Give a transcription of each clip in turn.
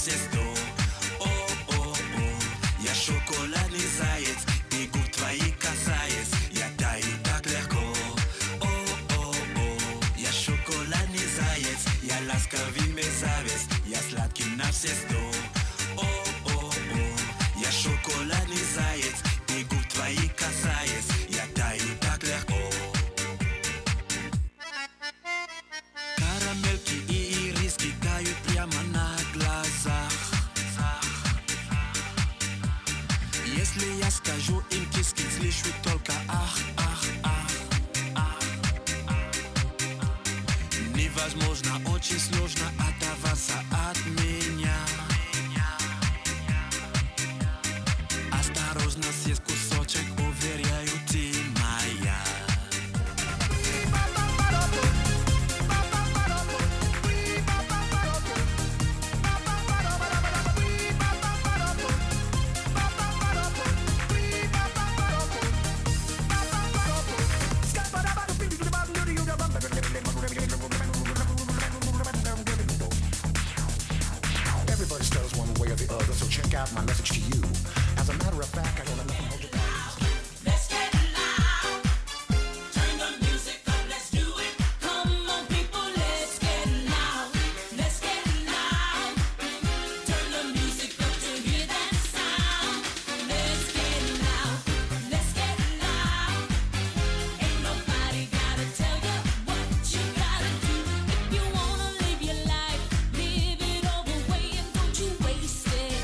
все сто. О-о-о, я шоколадный заяц, и губ твоих касаясь, я таю так легко. О-о-о, я шоколадный заяц, я ласковый мерзавец, я сладкий на все сто. О-о-о, я шоколадный заяц, и губ твоих касаясь, я таю так легко. Карамельки и ириски тают прямо на глазах. Если я скажу им кис-кис, слышу только ах, ах, ах, ах. Невозможно, очень сложно оторваться от меня. Осторожно, съесть кусочек, уверяю, ты моя. Everybody stutters one way or the other, so check out my message to you. As a matter of fact, I don't let nothing hold you back. Let's get loud. Turn the music up, let's do it. Come on, people, let's get loud. Let's get loud. Turn the music up to hear that sound. Let's get loud. Let's get loud. Ain't nobody gotta tell you what you gotta do. If you wanna live your life, live it all the way and don't you waste it.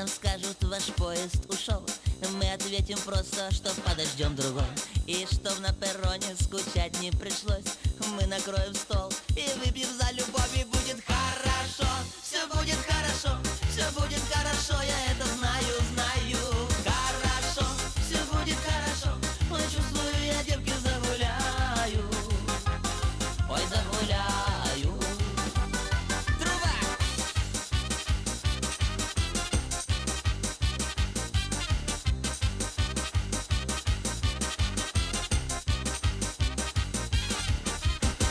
скажут, ваш поезд ушел, мы ответим просто, что подождем другой. И чтоб на перроне скучать не пришлось, мы накроем стол и выпьем за любовь, и будет хорошо. Все будет хорошо, все будет хорошо, я это знаю, знаю. Хорошо, все будет хорошо, ой, чувствую, я девки загуляю, ой, загуляю. Труба!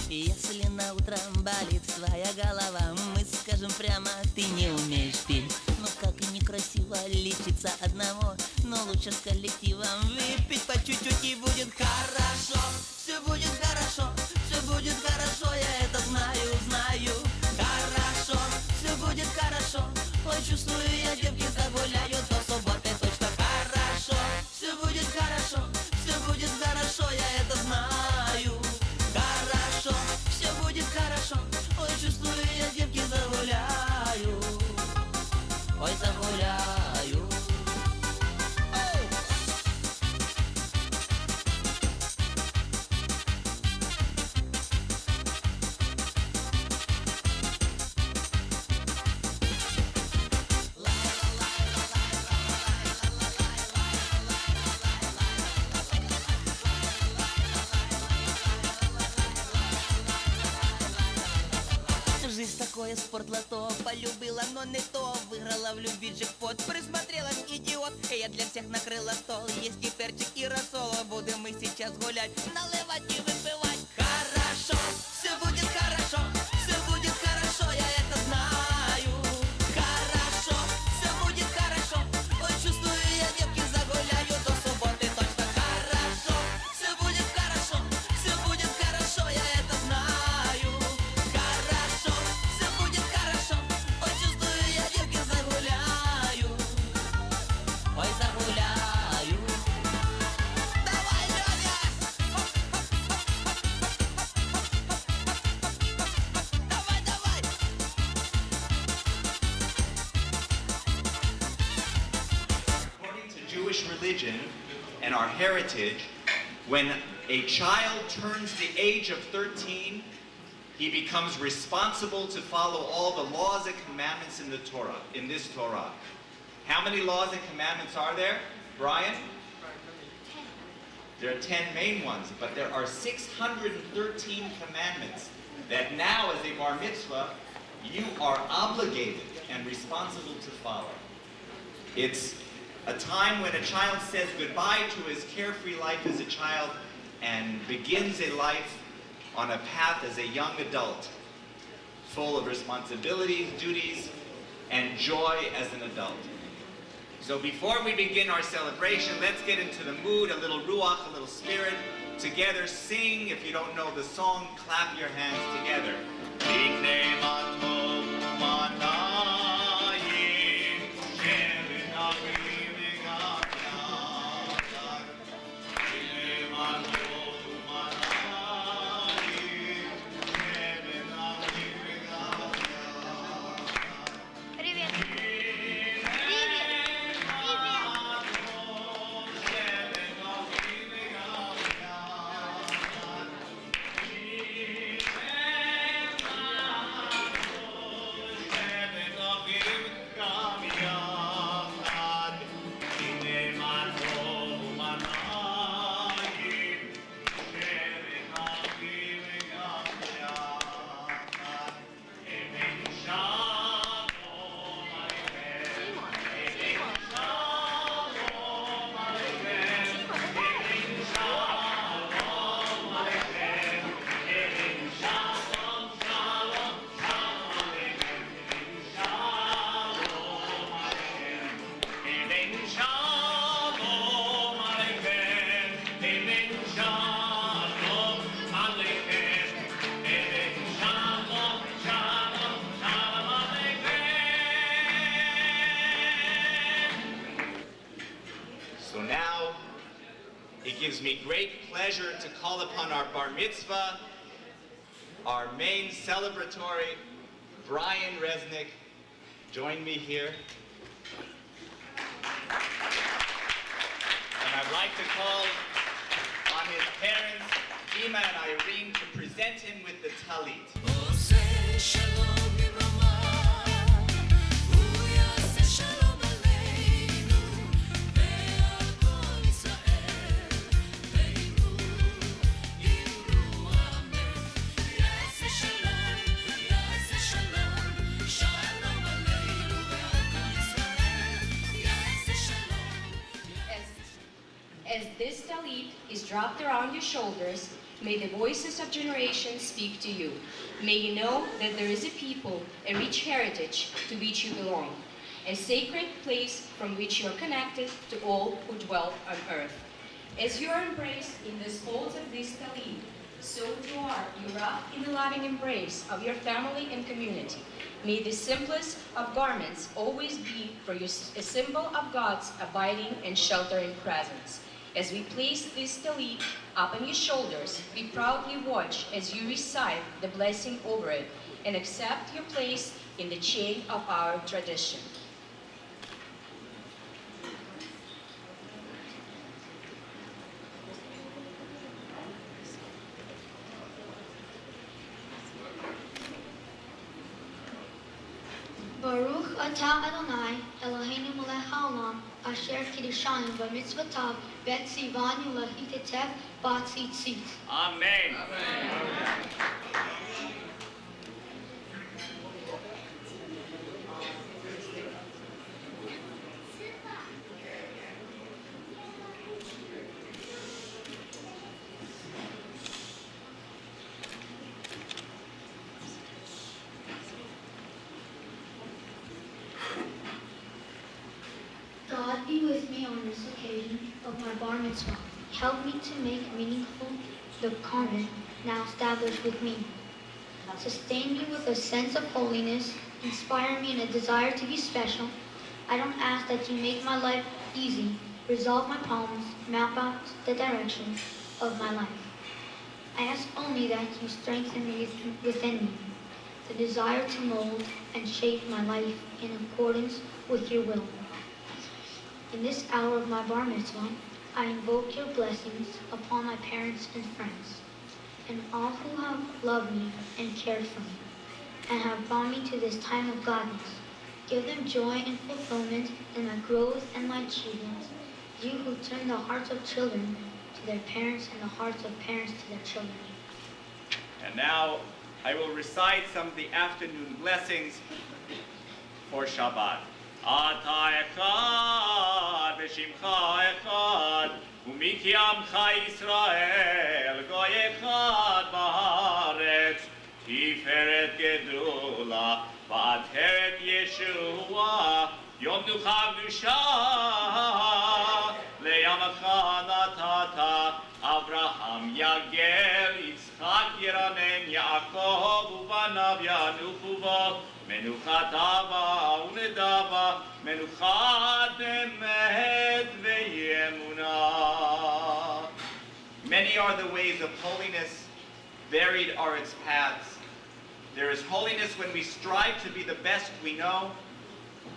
Если на утро болит твоя голова, мы скажем прямо, ты не умеешь петь. Ну как и некрасиво лечиться одного, но лучше с коллективом выпить по чуть-чуть, и будет хорошо. Все будет хорошо, все будет хорошо, я это знаю, знаю. Хорошо, все будет хорошо, ой, чувствую, я девки загуляю до субботы точно. Хорошо, все будет хорошо, все будет хорошо, я это знаю. Хорошо, все будет хорошо, ой, чувствую, я девки загуляю, ой, загуляю. Жизнь такое спортлото, полюбила, но не то. Выиграла в любви джекпот, присмотрелась, идиот. Я для всех накрыла стол, есть и перчик, и рассол. Будем мы сейчас гулять, наливать и выпивать. Хорошо, все будет хорошо, все будет хорошо, я это знаю. Хорошо, все будет хорошо, ой, чувствую, я девки загуляю до субботы точно. Хорошо, все будет хорошо, я это знаю. Хорошо, все будет хорошо, ой, чувствую, я девки загуляю, ой, загуляю. Давай, Леня! Давай, давай! According to Jewish religion and our heritage, when a child turns the age of 13, he becomes responsible to follow all the laws and commandments in the Torah, in this Torah. How many laws and commandments are there, Brian? There are 10 main ones, but there are 613 commandments that now, as a bar mitzvah, you are obligated and responsible to follow. It's a time when a child says goodbye to his carefree life as a child and begins a life on a path as a young adult, full of responsibilities, duties, and joy as an adult. So before we begin our celebration, let's get into the mood, a little ruach, a little spirit. Together, sing. If you don't know the song, clap your hands together. Привет. Привет. So now, it gives me great pleasure to call upon our bar mitzvah, our main celebratory, Brian Reznick. Join me here. And I'd like to call on his parents, Dima and Irene, to present him with the talit. As this talit is dropped around your shoulders, may the voices of generations speak to you. May you know that there is a people, a rich heritage to which you belong, a sacred place from which you are connected to all who dwell on earth. As you are embraced in the folds of this talit, so too are you wrapped in the loving embrace of your family and community. May the simplest of garments always be for you a symbol of God's abiding and sheltering presence. As we place this talit up on your shoulders, we proudly watch as you recite the blessing over it and accept your place in the chain of our tradition. Baruch atah Adonai, Eloheinu melech haolam, asher kiddushanu b'mitzvotav, bet tzivanu lahitetev b'tzitzit. Amen. God be with me on this occasion of my bar mitzvah. Help me to make meaningful the common now established with me. Sustain me with a sense of holiness. Inspire me in a desire to be special. I don't ask that you make my life easy. Resolve my problems. Map out the direction of my life. I ask only that you strengthen me within me the desire to mold and shape my life in accordance with your will. In this hour of my bar mitzvah, I invoke your blessings upon my parents and friends, and all who have loved me and cared for me, and have brought me to this time of gladness. Give them joy and fulfillment in my growth and my achievements. You who turn the hearts of children to their parents and the hearts of parents to their children. And now I will recite some of the afternoon blessings for Shabbat. אתה אחד ושמך אחד ומקיימך ישראל גוי אחד בארץ תפארת גדולה ועטרת ישועה יום מנוחה קדושה לימך נתת אברהם יגל יצחק ירנן יעקב ובניו ינוחו בו מנוחת אבא ונדבה, מנוחת אמת ואמונה. Many are the ways of holiness, varied are its paths. There is holiness when we strive to be the best we know.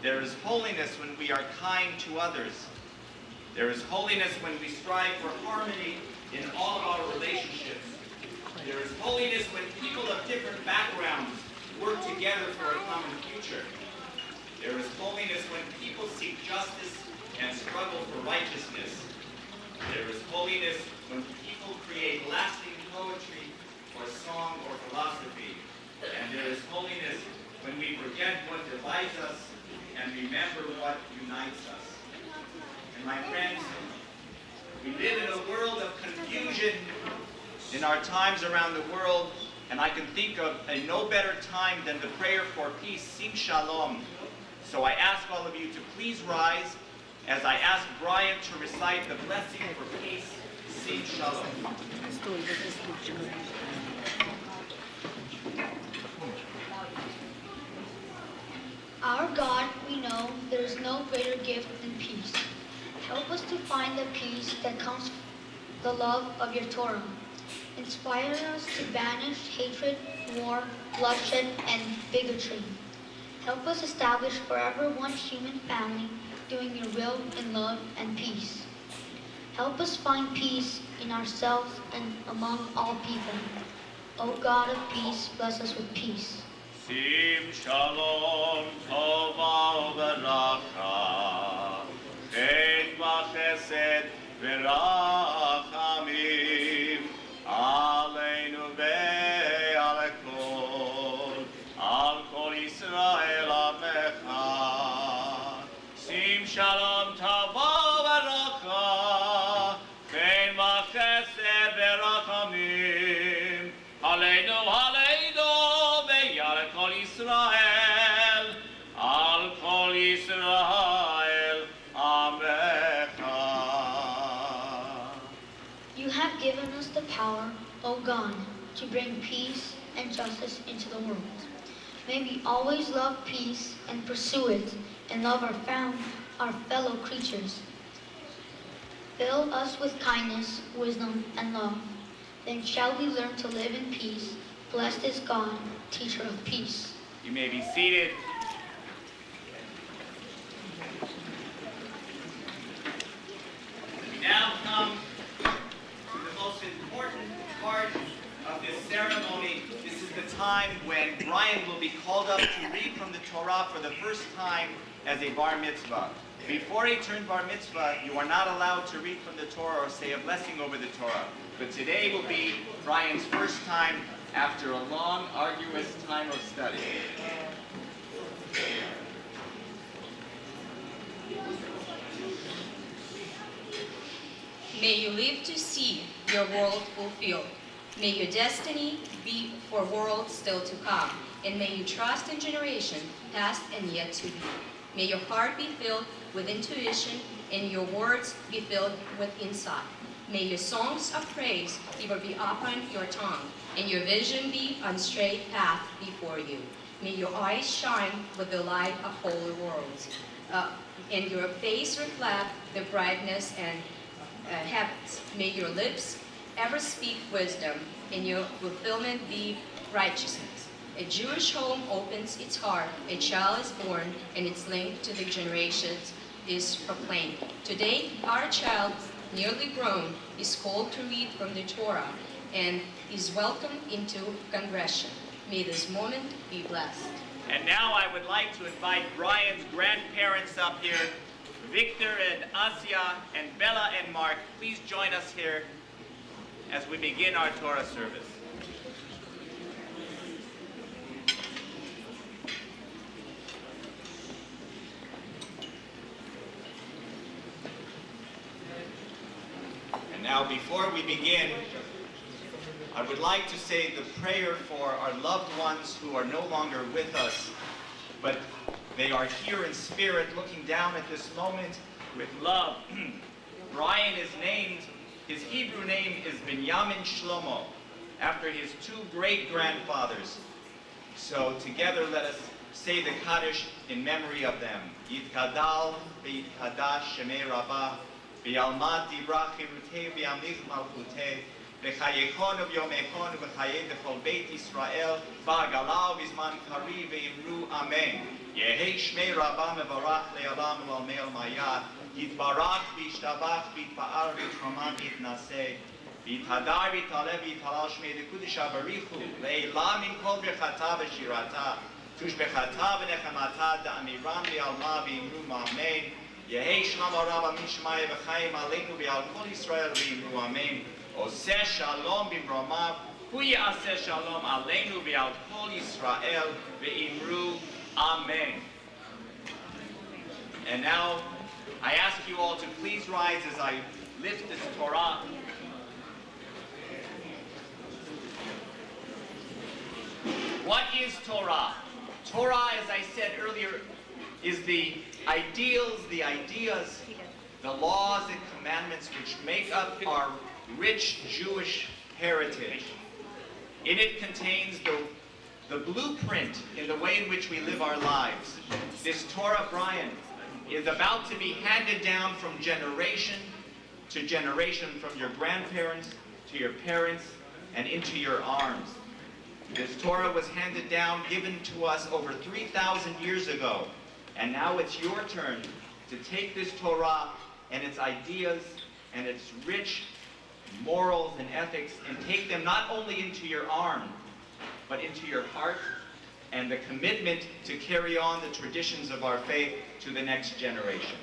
There is holiness when we are kind to others. There is holiness when we strive for harmony in all of our relationships. There is holiness when people of different backgrounds work together for a common future. There is holiness when people seek justice and struggle for righteousness. There is holiness when people create lasting poetry or song or philosophy. And there is holiness when we forget what divides us and remember what unites us. And my friends, we live in a world of confusion in our times around the world. And I can think of a no better time than the prayer for peace, Sim Shalom. So I ask all of you to please rise as I ask Brian to recite the blessing for peace, Sim Shalom. Our God, we know there is no greater gift than peace. Help us to find the peace that comes from the love of your Torah. Inspire us to banish hatred, war, bloodshed, and bigotry. Help us establish forever one human family doing your will in love and peace. Help us find peace in ourselves and among all people. O God of peace, bless us with peace. Sim shalom tova v'racha, chen v'chesed v'rachamim, aleinu ve'al kol, al kol Yisrael amecha. Sim shalom tova v'racha, chen v'chesed v'rachamim, aleinu ve'al kol Yisrael, al kol Yisrael amecha. You have given us the power, O God, to bring peace and justice into the world. May we always love peace and pursue it, and love our fellow creatures. Fill us with kindness, wisdom, and love. Then shall we learn to live in peace. Blessed is God, teacher of peace. You may be seated. We now come to the most important part of this ceremony. This is the time when Brian will be called up to read from the Torah for the first time as a bar mitzvah. Before he turned bar mitzvah, you are not allowed to read from the Torah or say a blessing over the Torah. But today will be Brian's first time after a long, arduous time of study. May you live to see your world fulfilled. May your destiny be for worlds still to come. And may you trust in generation past and yet to be. May your heart be filled with intuition and your words be filled with insight. May your songs of praise ever be upon your tongue, and your vision be on straight path before you. May your eyes shine with the light of holy worlds, and your face reflect the brightness and heavens. May your lips ever speak wisdom, and your fulfillment be righteousness. A Jewish home opens its heart, a child is born, and its link to the generations is proclaimed. Today, our child, nearly grown, is called to read from the Torah and is welcomed into congregation. May this moment be blessed. And now I would like to invite Brian's grandparents up here, Victor and Asya and Bella and Mark. Please join us here as we begin our Torah service. And now, before we begin, I would like to say the prayer for our loved ones who are no longer with us, but they are here in spirit looking down at this moment with love. Brian is named, his Hebrew name is Binyamin Shlomo, after his two great-grandfathers. So together let us say the Kaddish in memory of them. Yitkadal ve'yitkadash shemei Rabbah, ve'yalmad dibra chirutei ve'yamlich malchutei, ve'chayechon v'yomechon ve'chayei b'chol beit Yisrael, v'hagala v'zman kari ve'imru amen. Yehei shmei Rabbah mevarach le'olam v'almei al-mayat, yitbarach v'yishtabach v'yitpa'ar v'yitchoman v'yitnaseh, v'yithadar v'yitale v'yitalal shmei dekudish abarichu, le'elam min kol brechata v'shirata, tush bechata v'nechemata da'amiran v'yalma v'imru amen. Yehei shlam arava min shmaya v'chayim aleinu v'al kol Yisrael v'imru amen. Oseh shalom b'mromav, hu ya'aseh shalom aleinu v'al kol Yisrael v'imru amen. And now, I ask you all to please rise as I lift this Torah. What is Torah? Torah, as I said earlier, is the ideals, the ideas, the laws and commandments which make up our rich Jewish heritage. In it contains the blueprint in the way in which we live our lives. This Torah, Brian, is about to be handed down from generation to generation, from your grandparents to your parents and into your arms. This Torah was handed down, given to us over 3,000 years ago, and now it's your turn to take this Torah and its ideas and its rich morals and ethics and take them not only into your arm, but into your heart, and the commitment to carry on the traditions of our faith to the next generation.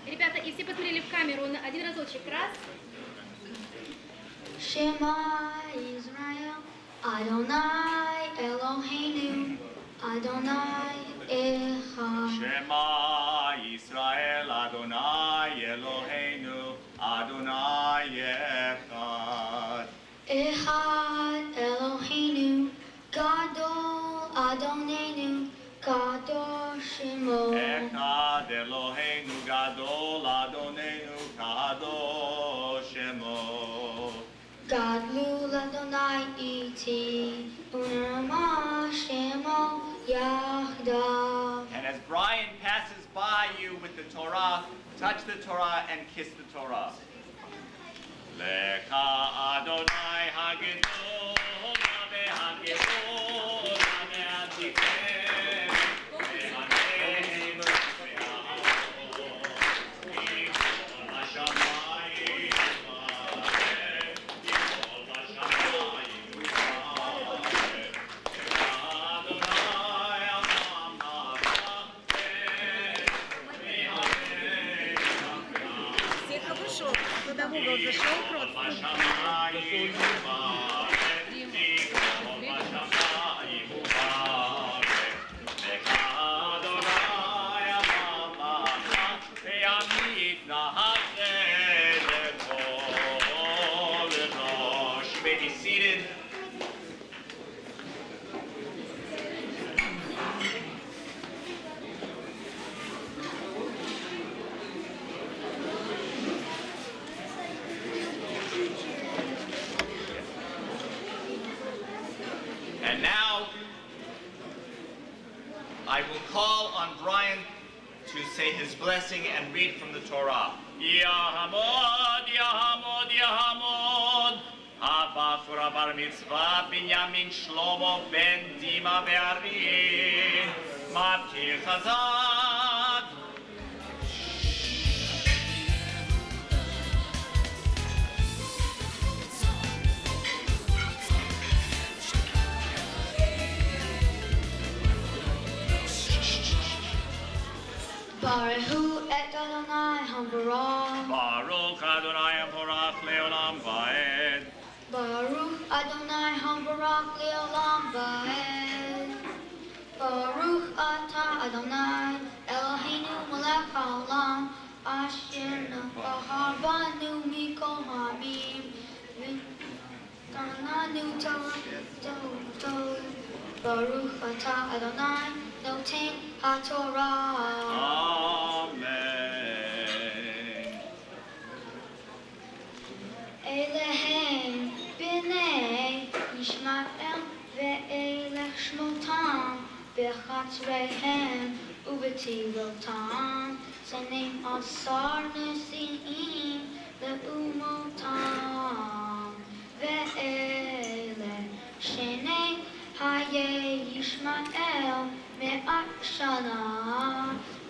Ребята, и все посмотрели в камеру на один разочек. Раз. Shema Israel, Adonai Eloheinu, Adonai Echad. Shema Yisrael Adonai Eloheinu Adonai Echad. Echad Eloheinu, Gadol Adonenu, Kadosh Shemo. Echad Eloheinu Gadol Adonenu Kadosh Shemo. Gadlu Adonai iti, Unama Shemo Yahdav. And as Brian passes by you with the Torah, touch the Torah and kiss the Torah. Lecha Adonai Hagedol Hagedol Hagedol Всех вышел, туда в угол зашел, крот. You may be seated. And now, I will call on Brian to say his blessing and read from the Torah. Yahamod, Yahamod, Yahamod. Abachur bar mitzvah Binyamin Shlomo ben Dima ve'Ari. Matir Chazak. Baruch et Adonai Hambarah. Baruch Adonai Amorach Leolam Vaed. Baruch Adonai Hambarach Leolam Vaed. Baruch Ata Adonai Eloheinu Melech Haolam Asher Nabahar Banu Mikol Hamim V'Tananu Torah. Baruch Ata Adonai Noten HaTorah. Amen. Elehem b'nei Yishmael ve'elech shmotam b'chatzreihem u'b'tirotam Zanim asar nesi'im le'umotam ve'ele shenei hayei Yishmael me'at shana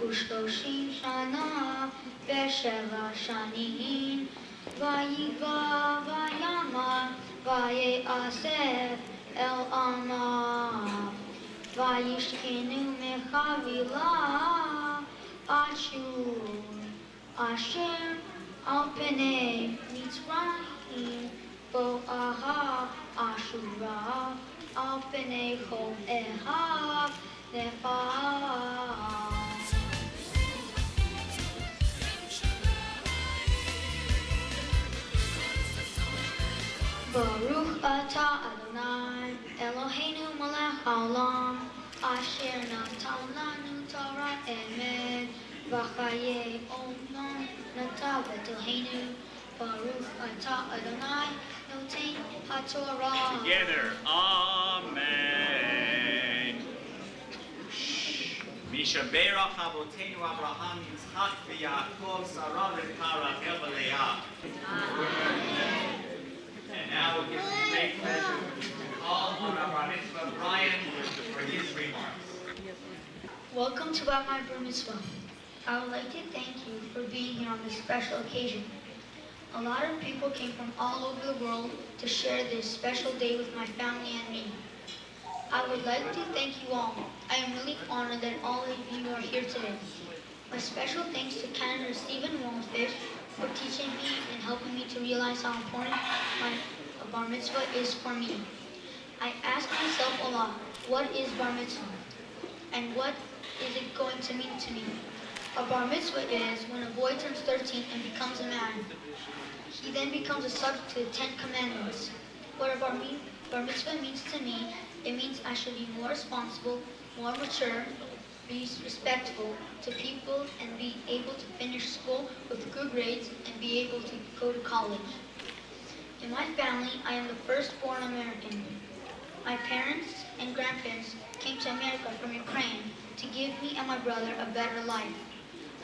u'shloshim shana ve'sheva shanim Vayiva vayama vayasef el ama vayishkenu mechavila ashur asher al penei mitzrayim bo'aha ashura al penei chol ehav nefah. Baruch Ata Adonai Eloheinu Melech Haolam Asher Natan Lanu Torah Emet Vachaye Omon Natavet Eloheinu Baruch Atah Adonai Noten HaTorah. Together, Amen. Mishaberach Avotenu Abraham Yitzchak v'Yaakov Sarah Rivka Rachel v'Leah. And now it gives me great pleasure to call on our Bar Mitzvah Brian for his remarks. Welcome to my Bar Mitzvah. I would like to thank you for being here on this special occasion. A lot of people came from all over the world to share this special day with my family and me. I would like to thank you all. I am really honored that all of you are here today. My special thanks to Canada's Stephen Wallfish for teaching me and helping me to realize how important my Bar Mitzvah is for me. I ask myself a lot, what is Bar Mitzvah? And what is it going to mean to me? A Bar Mitzvah is when a boy turns 13 and becomes a man. He then becomes a subject to the 10 Commandments. What a Bar Mitzvah means to me, it means I should be more responsible, more mature, be respectful to people, and be able to finish school with good grades and be able to go to college. In my family, I am the firstborn American. My parents and grandparents came to America from Ukraine to give me and my brother a better life.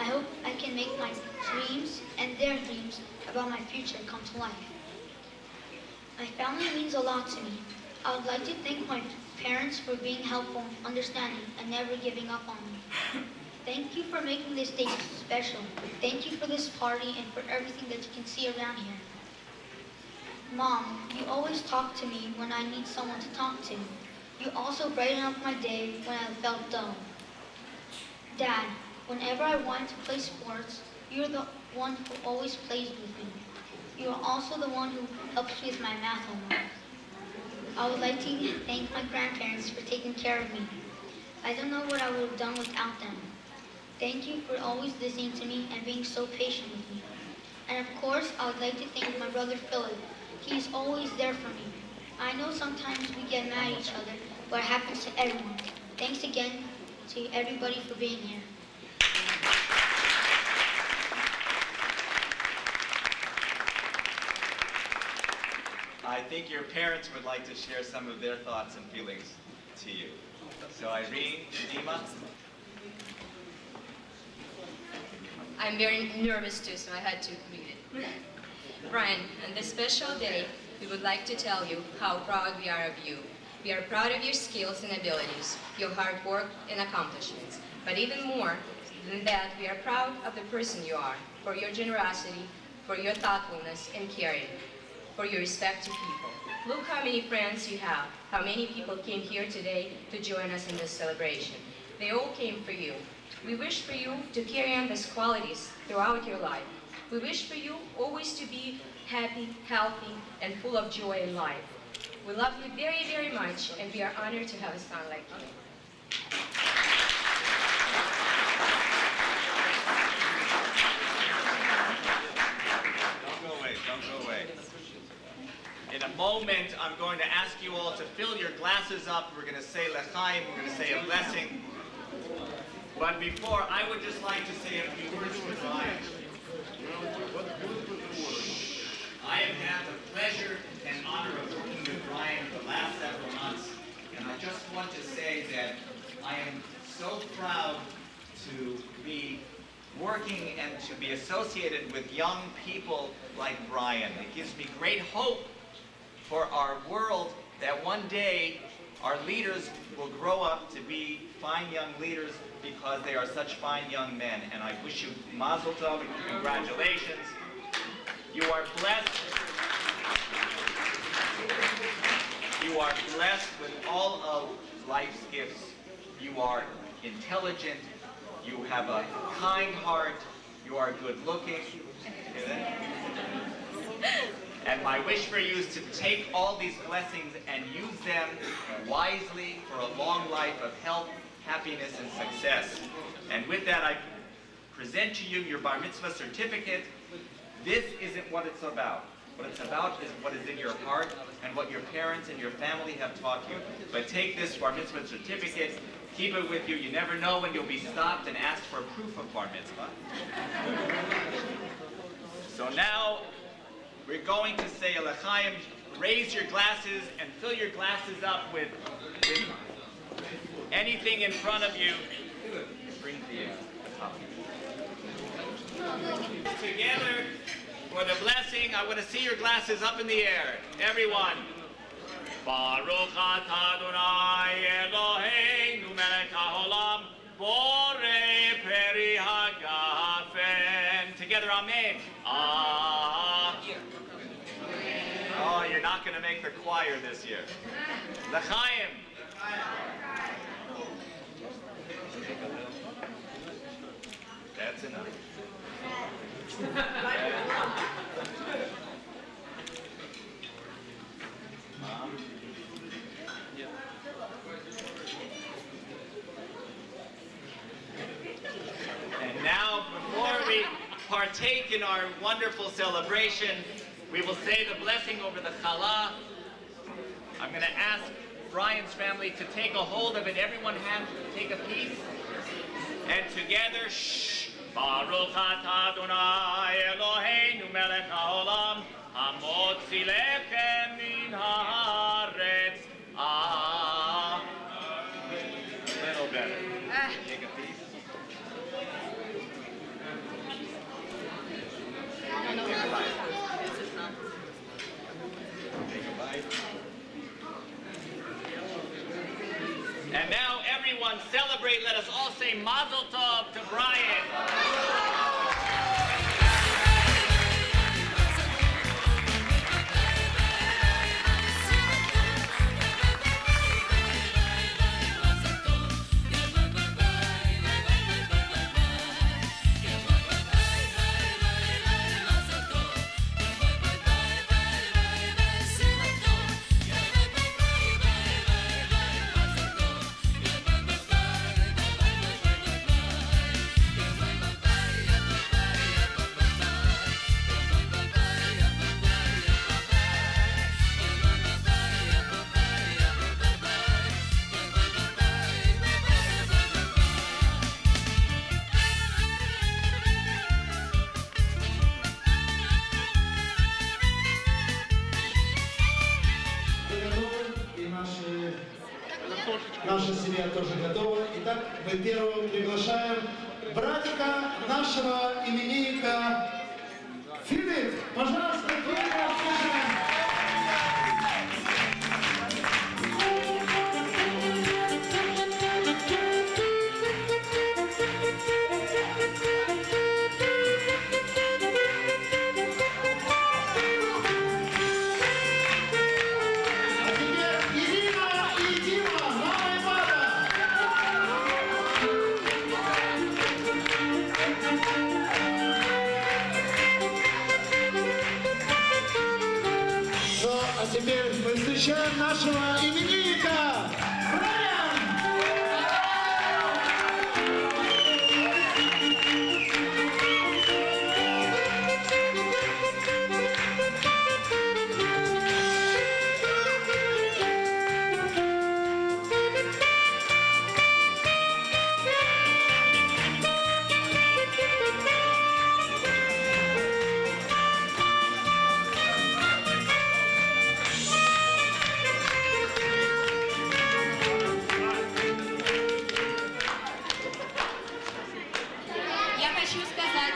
I hope I can make my dreams and their dreams about my future come to life. My family means a lot to me. I would like to thank my parents for being helpful, understanding, and never giving up on me. Thank you for making this day special. Thank you for this party and for everything that you can see around here. Mom, you always talk to me when I need someone to talk to. You also brighten up my day when I felt dull. Dad, whenever I wanted to play sports, you're the one who always plays with me. You are also the one who helps me with my math homework. I would like to thank my grandparents for taking care of me. I don't know what I would have done without them. Thank you for always listening to me and being so patient with me. And of course, I would like to thank my brother Philip. He is always there for me. I know sometimes we get mad at each other, but it happens to everyone. Thanks again to everybody for being here. I think your parents would like to share some of their thoughts and feelings to you. So Irene, Dima. I'm very nervous too, so I had to read it. Brian, on this special day, we would like to tell you how proud we are of you. We are proud of your skills and abilities, your hard work and accomplishments. But even more than that, we are proud of the person you are, for your generosity, for your thoughtfulness and caring, for your respect to people. Look how many friends you have, how many people came here today to join us in this celebration. They all came for you. We wish for you to carry on these qualities throughout your life. We wish for you always to be happy, healthy, and full of joy in life. We love you very, very much, and we are honored to have a son like you. Don't go away, don't go away. In a moment, I'm going to ask you all to fill your glasses up. We're going to say L'chaim, we're going to say a blessing. But before, I would just like to say a few words to Brian. I have had the pleasure and honor of working with Brian for the last several months, and I just want to say that I am so proud to be working and to be associated with young people like Brian. It gives me great hope for our world that one day our leaders will grow up to be fine young leaders because they are such fine young men. And I wish you mazel tov and congratulations. You are blessed. You are blessed with all of life's gifts. You are intelligent. You have a kind heart. You are good looking. And my wish for you is to take all these blessings and use them wisely for a long life of health, happiness, and success. And with that, I present to you your Bar Mitzvah certificate. This isn't what it's about. What it's about is what is in your heart and what your parents and your family have taught you. But take this Bar Mitzvah certificate, Keep it with you. You never know when you'll be stopped and asked for proof of bar mitzvah. So now we're going to say a l'chaim. Raise your glasses and fill your glasses up with anything in front of you. Bring the coffee. Together for the blessing, I want to see your glasses up in the air. Everyone. Baruch atah Adonai Eloheinu melech haolam borei peri hagafen. Together, amen. Oh, you're not going to make the choir this year. L'chaim. That's enough. And now, before we partake in our wonderful celebration, we will say the blessing over the challah. I'm going to ask Brian's family to take a hold of it. Everyone has to take a piece. And together, shh. Baruch atah Adonai Eloheinu melech haolam hamotzi lechem min haaretz. A little better. Take a piece. Take a bite. Take a bite. And now everyone celebrate. Let us all say Mazel Tov to Brian. Наша семья тоже готова. Итак, мы первым приглашаем братика нашего именинника Филипп. Пожалуйста, Филипп, встречаем. Теперь мы встречаем нашего именинника Брайан!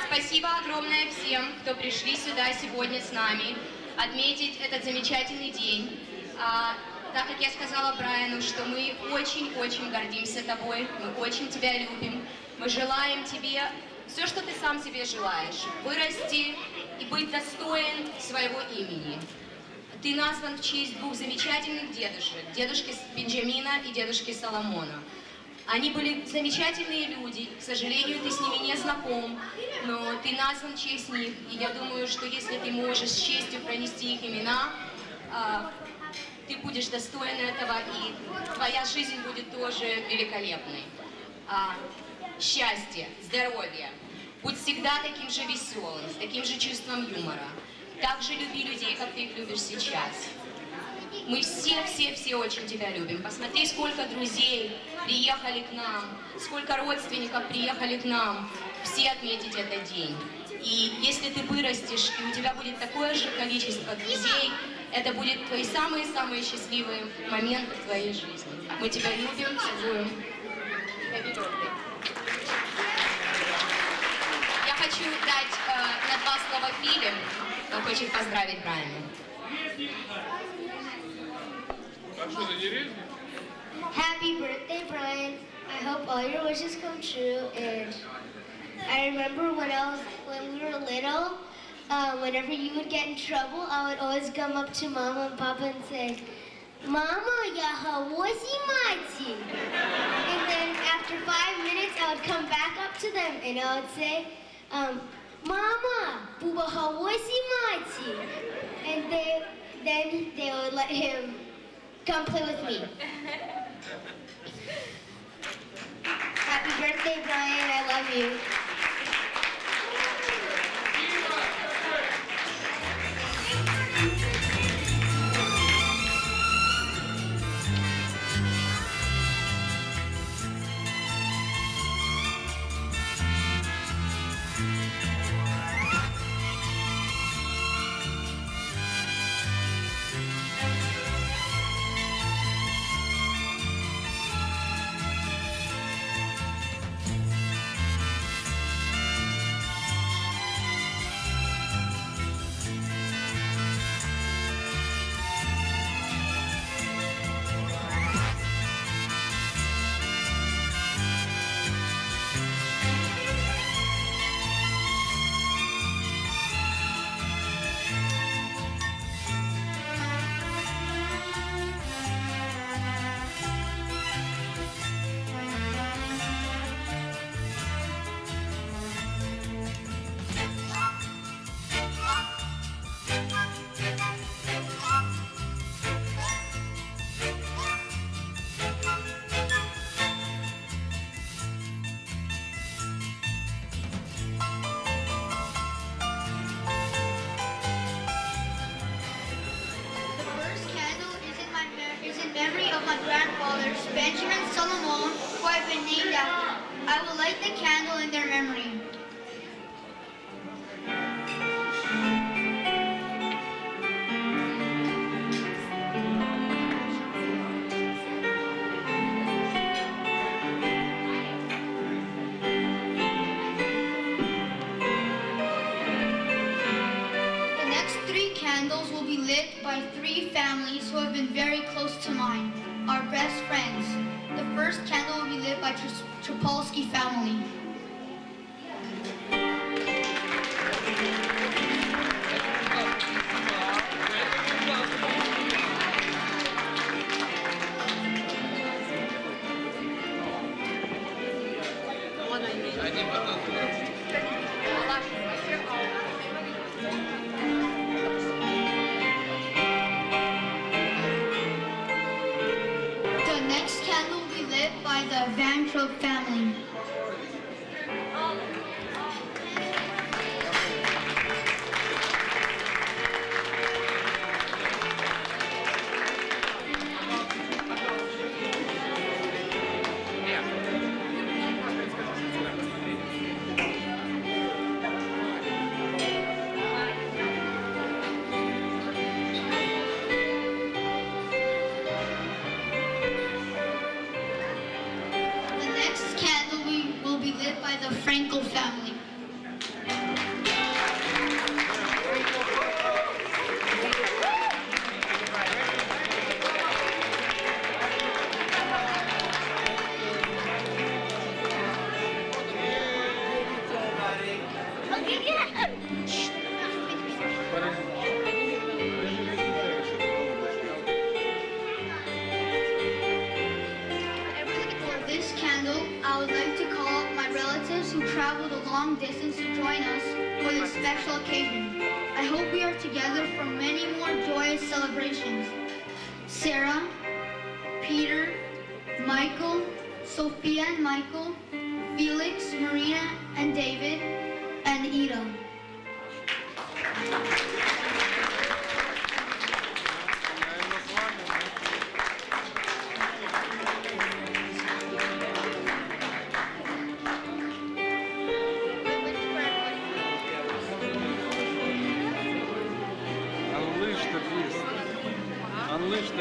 Спасибо огромное всем, кто пришли сюда сегодня с нами отметить этот замечательный день. Так как я сказала Брайану, что мы очень-очень гордимся тобой, мы очень тебя любим, мы желаем тебе все, что ты сам себе желаешь, вырасти и быть достоин своего имени. Ты назван в честь двух замечательных дедушек, дедушки Бенджамина и дедушки Соломона. Они были замечательные люди, к сожалению, ты с ними не знаком, но ты назван в честь них, и я думаю, что если ты можешь с честью пронести их имена, ты будешь достоин этого, и твоя жизнь будет тоже великолепной. Счастье, здоровье, будь всегда таким же веселым, с таким же чувством юмора. Так же люби людей, как ты их любишь сейчас. Мы все очень тебя любим. Посмотри, сколько друзей приехали к нам, сколько родственников приехали к нам. Все отметить этот день. И если ты вырастешь, и у тебя будет такое же количество друзей, это будет твои самые-самые счастливые моменты в твоей жизни. Мы тебя любим, целуем. Happy birthday. Я хочу дать на 2 слова Филе, он хочет поздравить Брайана. Happy birthday, Brian. I hope all your wishes come true. And I remember when we were little, whenever you would get in trouble, I would always come up to Mama and Papa and say, Mama, я хавоси мати. And then after 5 minutes, I would come back up to them and I would say, Mama, Buba Reznick BM. And then they would let him come play with me. Happy birthday, Brian. I love you. Memory of my grandfathers, Benjamin Solomon, who I've been named after. I will light the candle in their memory. The next 3 candles will be lit by 3 families who have been very close to mine, our best friends. The first candle will be lit by Trapolsky family. The next candle will be lit by the Van Trump family. The next candle will be lit by the Frankel family. For this candle, I would like to call up my relatives who traveled a long distance to join us for this special occasion. I hope we are together for many more joyous celebrations. Sarah, Peter, Michael, Sophia and Michael, Felix, Marina and David, and Ida. For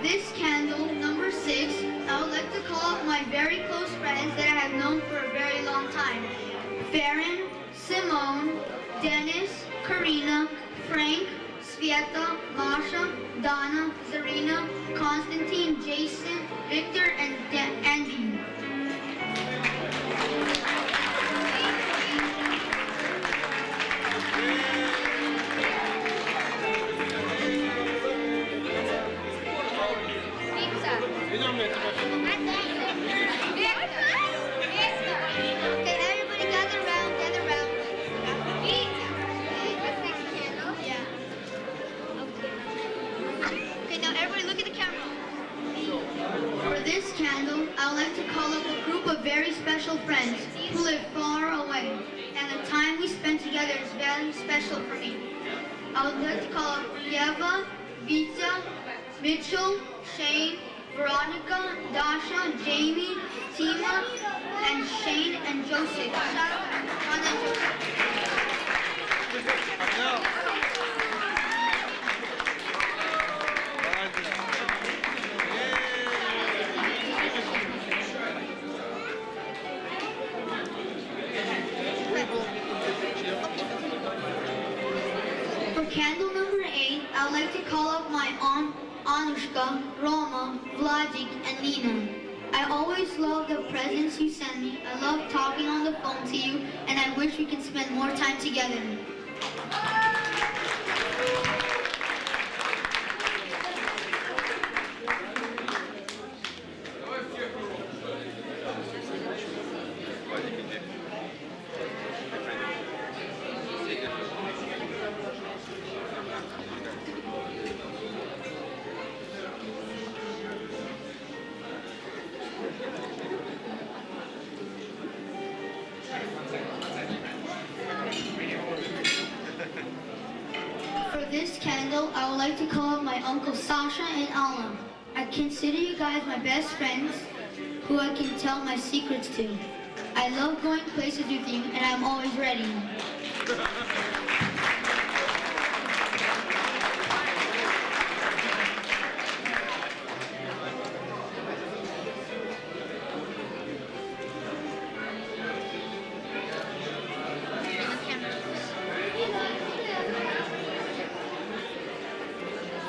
this candle, number 6, I would like to call out my very close friends that I have known for a very long time. Farron, Simone, Dennis, Karina, Frank, Svieta, Masha, Donna, Zarina, Constantine, Jason, Victor, and Andy. Okay, everybody gather round, gather round. Yeah. Okay, now everybody look at the camera. For this candle, I would like to call up a group of very special friends who live far away, and the time we spend together is very special for me. I would like to call up Yeva, Vita, Mitchell, Shane, Veronica, Dasha, Jamie, Tima, and Shane and Joseph. Shout out Ron and Joseph. For candle number 8, I would like to call up my aunt Anushka, Roma, Vladik, and Nina. I always love the presents you send me. I love talking on the phone to you, and I wish we could spend more time together. For this candle, I would like to call up my Uncle Sasha and Alma. I consider you guys my best friends who I can tell my secrets to. I love going places with you, and I'm always ready.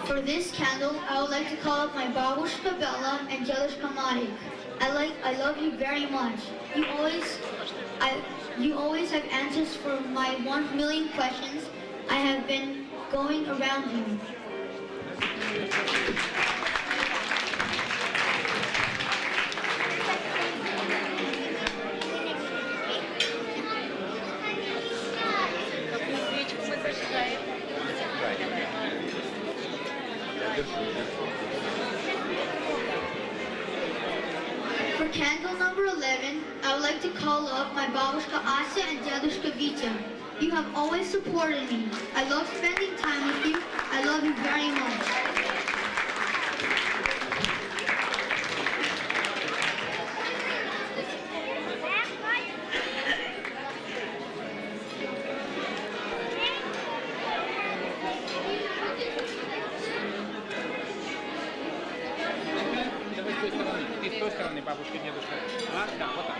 For this candle, I would like to call up my babushka Bella and Jelushka Marik. I love you very much. You always have answers for my 1 million questions. I have been going around you. For candle number 11, I would like to call up my babushka Asya and dedushka Vita. You have always supported me. I love spending time with you. I love you very much. Ты с той стороны бабушка, дедушка. А? Да, вот так.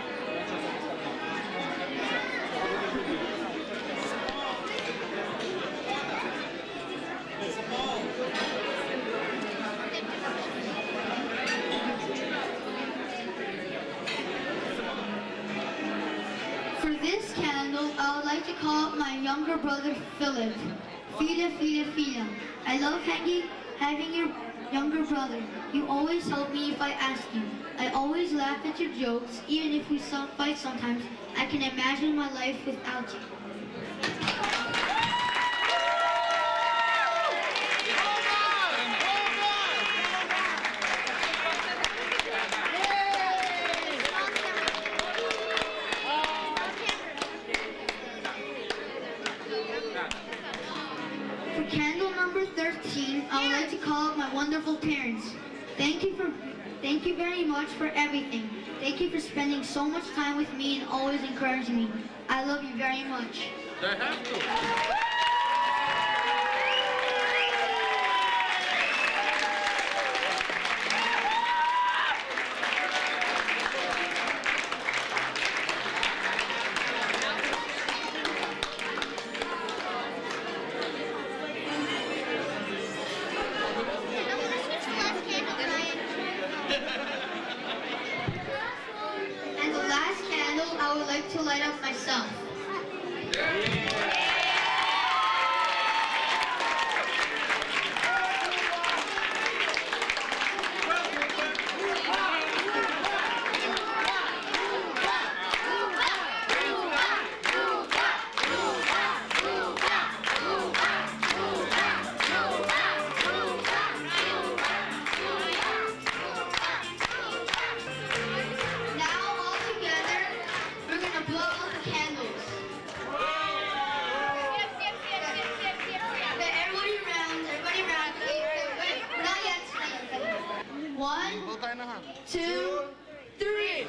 For this candle, I would like to call up my younger brother Philip. Fida. I love having your younger brother. You always help me if I ask you. I always laugh at your jokes, even if we fight sometimes. I can imagine my life without you. For candle number 13, I would like to call out my wonderful parents. Thank you Thank you very much for everything. Thank you for spending so much time with me and always encouraging me. I love you very much. They have to. And the last candle I would like to light up myself. Now all together, we're gonna blow out the candles. Okay, everybody around. Wait, not yet. 1, 2, 3.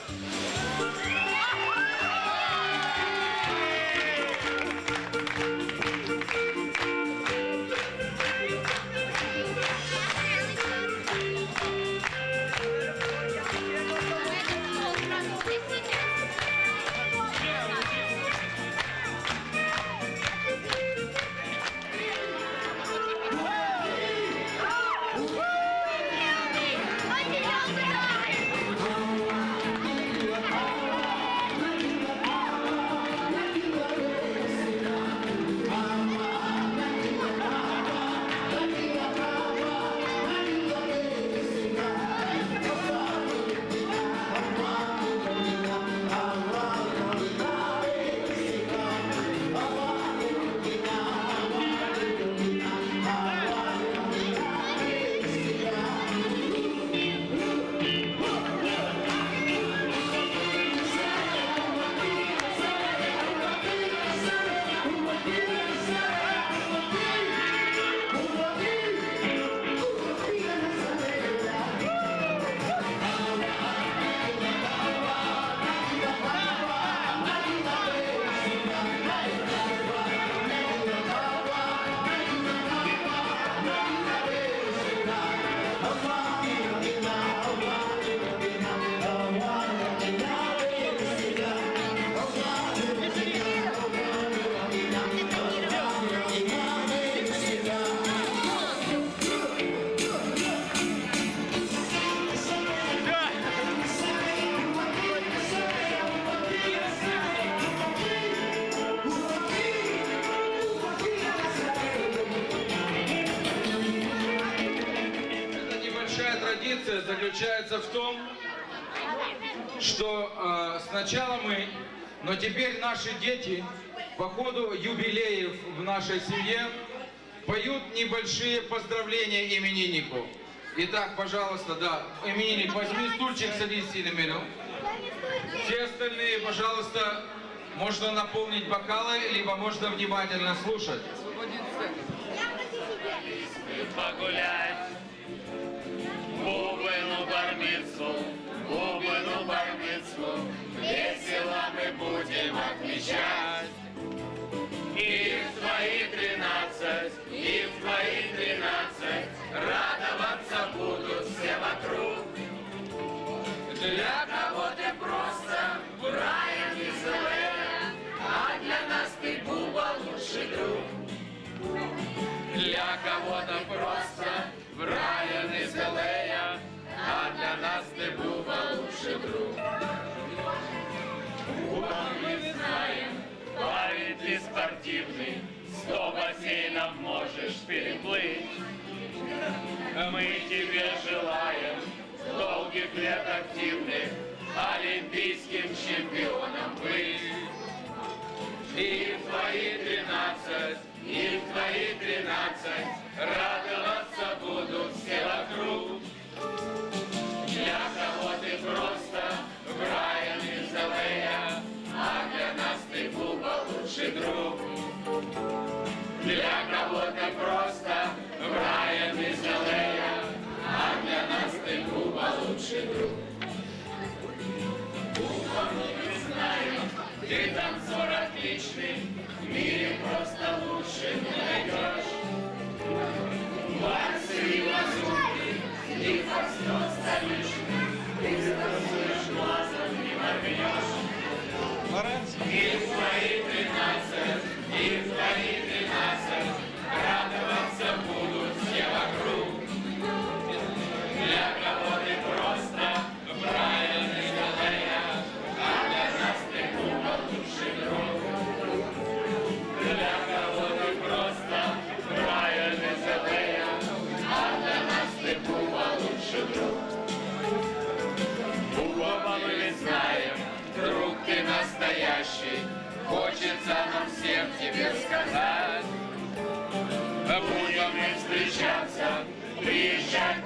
Традиция заключается в том, что сначала мы, но теперь наши дети по ходу юбилеев в нашей семье поют небольшие поздравления имениннику. Итак, пожалуйста, да, именинник, возьми стульчик, садись на минуту. Все остальные, пожалуйста, можно наполнить бокалы, либо можно внимательно слушать. Погулять, Бубину бармицу, Бубину бармицу, весело мы будем отмечать. И в твои 13, и в твои 13 радоваться будут все вокруг. Для кого ты просто Брайан из ЛА, а для нас ты Буба лучший друг. Для кого-то просто Брайан из ЛА, а для нас ты Буба лучший друг. Буба, мы знаем, парень ты спортивный, 100 бассейнов можешь переплыть. Мы тебе желаем долгих лет активных олимпийским чемпионом быть. И в твои 13, и в твои 13 радоваться будут все вокруг. Для кого ты просто Брайан из ЛА, а для нас ты Буба лучший друг. Для кого ты просто Брайан из ЛА, а для нас ты Буба лучший друг.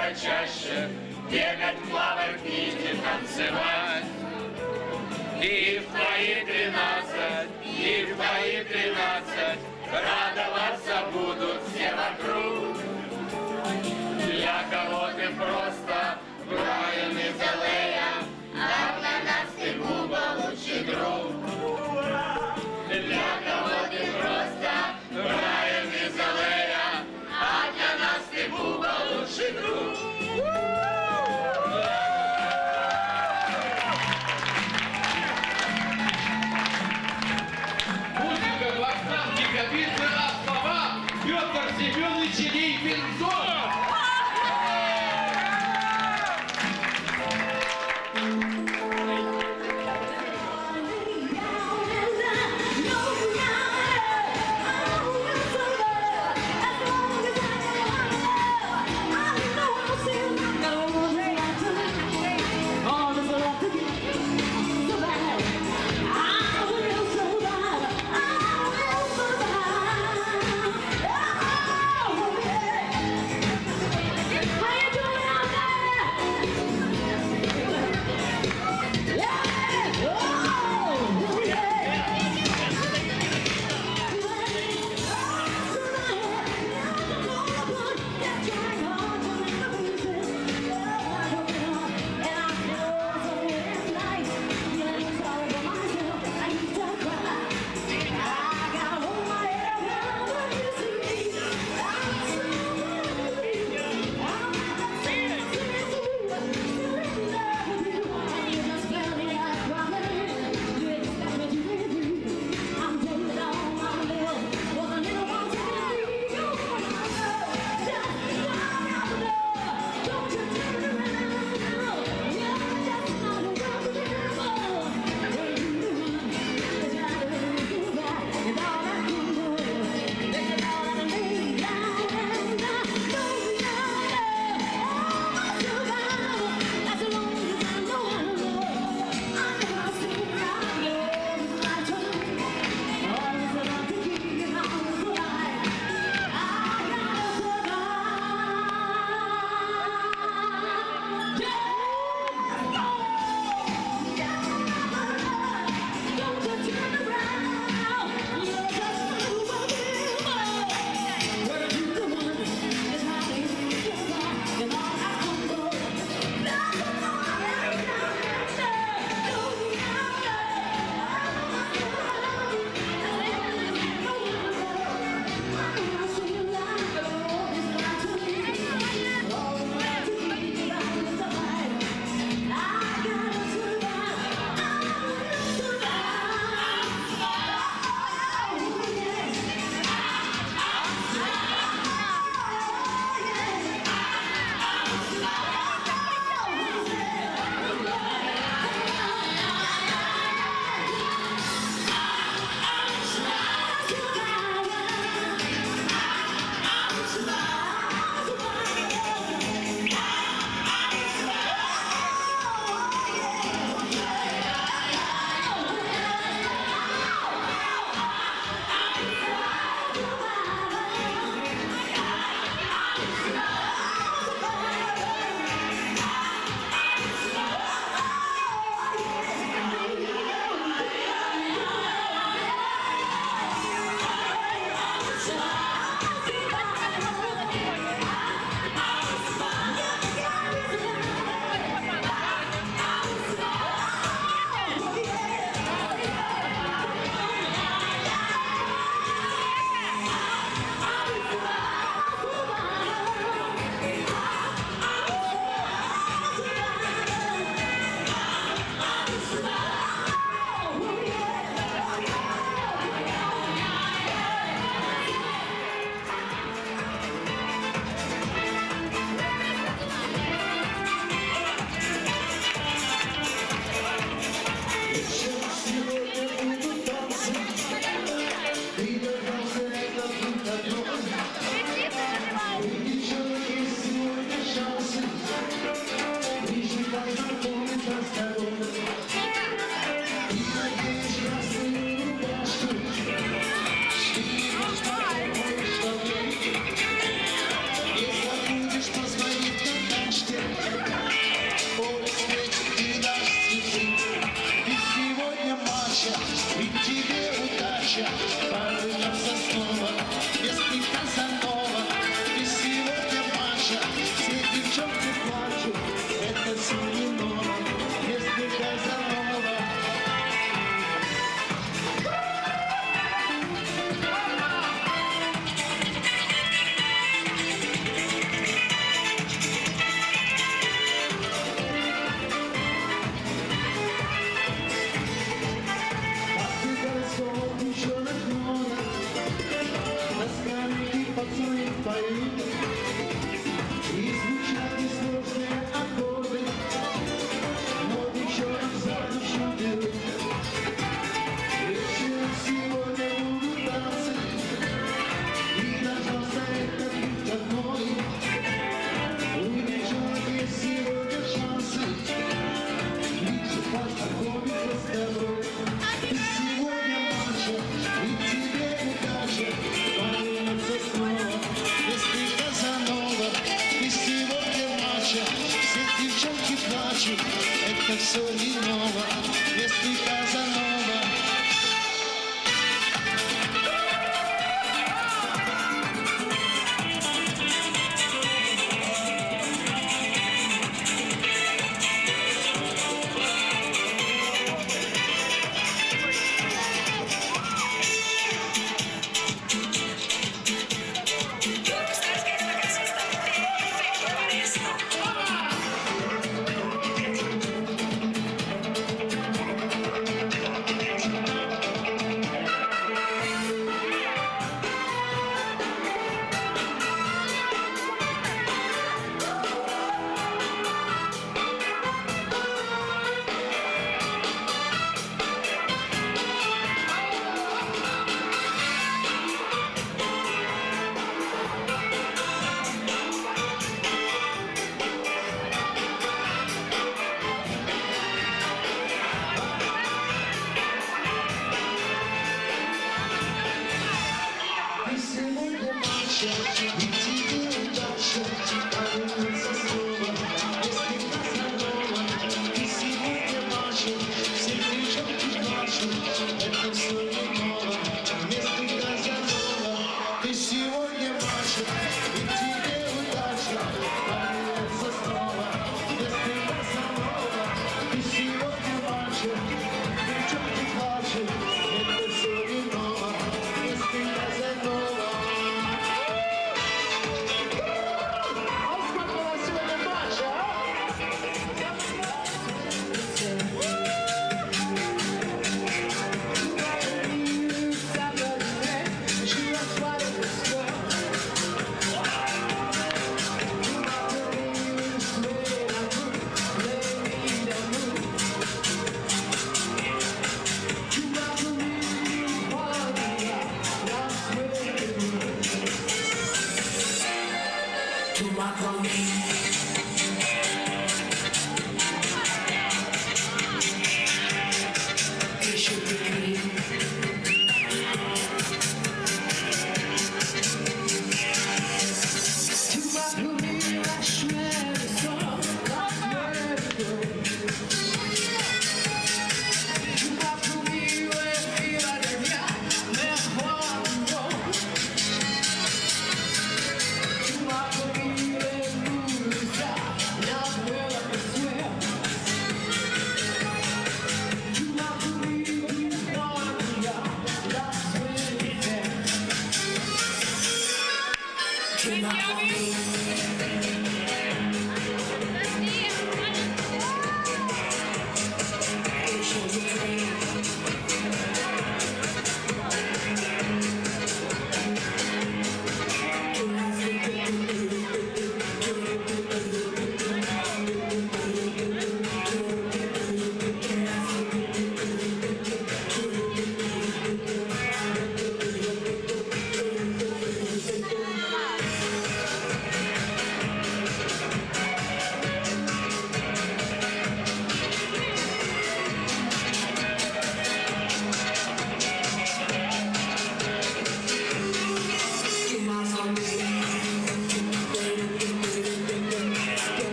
почаще, бегать, плавать, пить и танцевать. И в твои 13, и в твои 13 радоваться будут все вокруг. Для кого ты просто Брайан из Л.А., а для нас ты Буба лучший друг. Для кого ты просто Брайан из Л.А., а для нас ты Буба лучший друг. Музыка, глаза, гигабиты, а слова Петр Семенович Ильин Пензон. As long as I know, I know девчонки плачут, это все не ново, если Казанова. Поют, и звучат несложные аккорды, но девчонок за душу берут. Вечером сегодня будут танцы, и должна стоять как будь одной. У девчонок есть сегодня шансы, лишь познакомиться с тобой. Ты сегодня Маша, и тебе удача, появится снова. Если Казанова, ты сегодня Маша, все девчонки плачут, это все не ново. Если Казанова.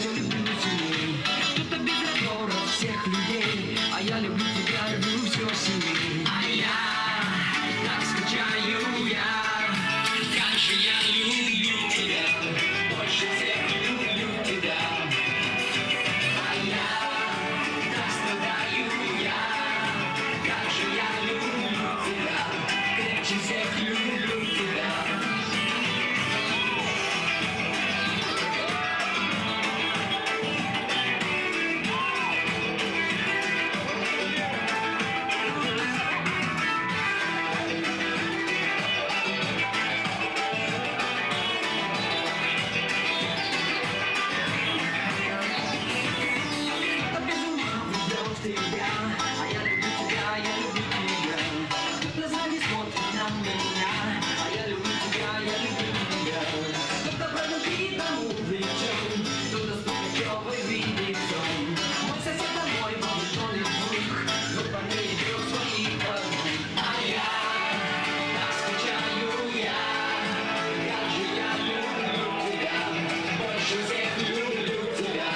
тебя люблю сильней. Кто-то без разбора всех людей, а я люблю тебя, люблю все сильней. А я так скучаю, как же я люблю тебя, больше всех люблю тебя. А я так страдаю, как же я люблю тебя, крепче всех люблю тебя. Кто-то без ума влюблен в тебя, а я люблю тебя, я люблю тебя. Кто-то сзади смотрит на меня, а я люблю тебя, я люблю тебя. Кто-то внутри тому увлечен, кто-то с пугачевой видит сон. Мой сосед домой волшебный друг, но по мне идет своих подруг. А я так скучаю, как же я люблю тебя, больше всех люблю тебя.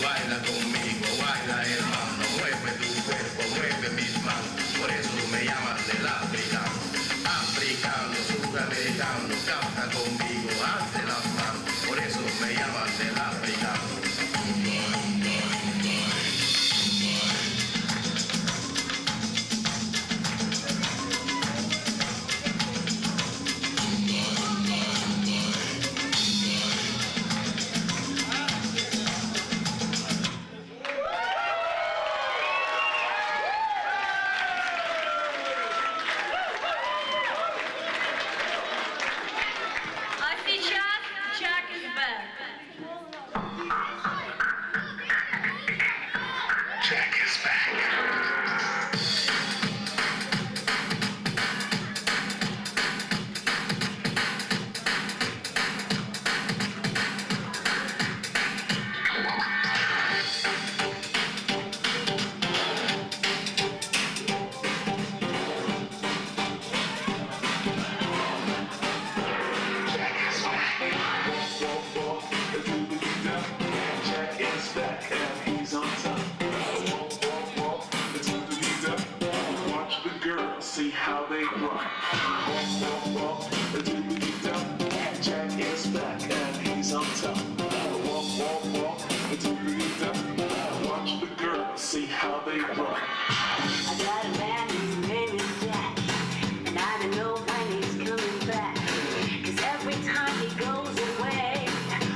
Baila conmigo, baila hermano, mueve tu cuerpo, mueve mis manos, por eso me llaman del africano. Africano, sudamericano, canta conmigo, hace las manos, por eso me llaman del africano. А сейчас I got a man whose name is Jack, and I don't know when he's coming back. 'Cause every time he goes away,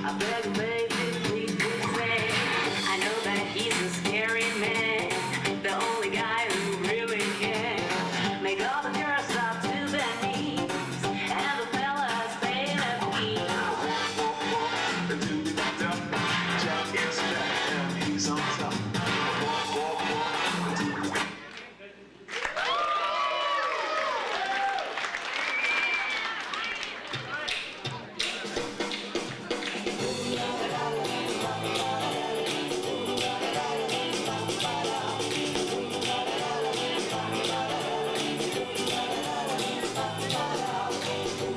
I beg him, baby, please stay. I know that he's a scary man, the only guy who really can make all the girls stop to their knees, and the fellas stay their feet. Jack is back and he's on top.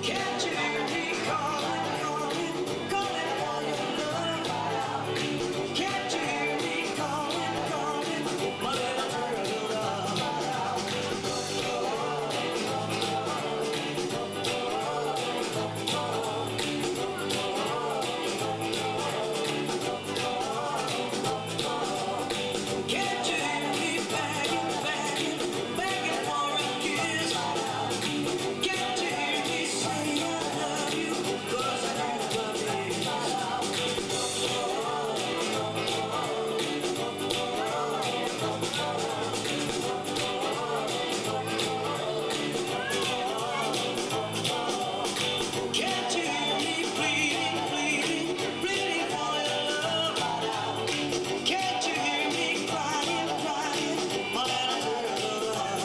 Can't you hear me calling, calling, calling for your love? Can't you hear me calling, calling, my little turtle love? Can't you hear me begging, begging, begging for a kiss? Can't you hear me say I love you? 'Cause I don't love you. Can't you hear me pleading, pleading, pleading for your love? Can't you hear me crying, crying, my little love?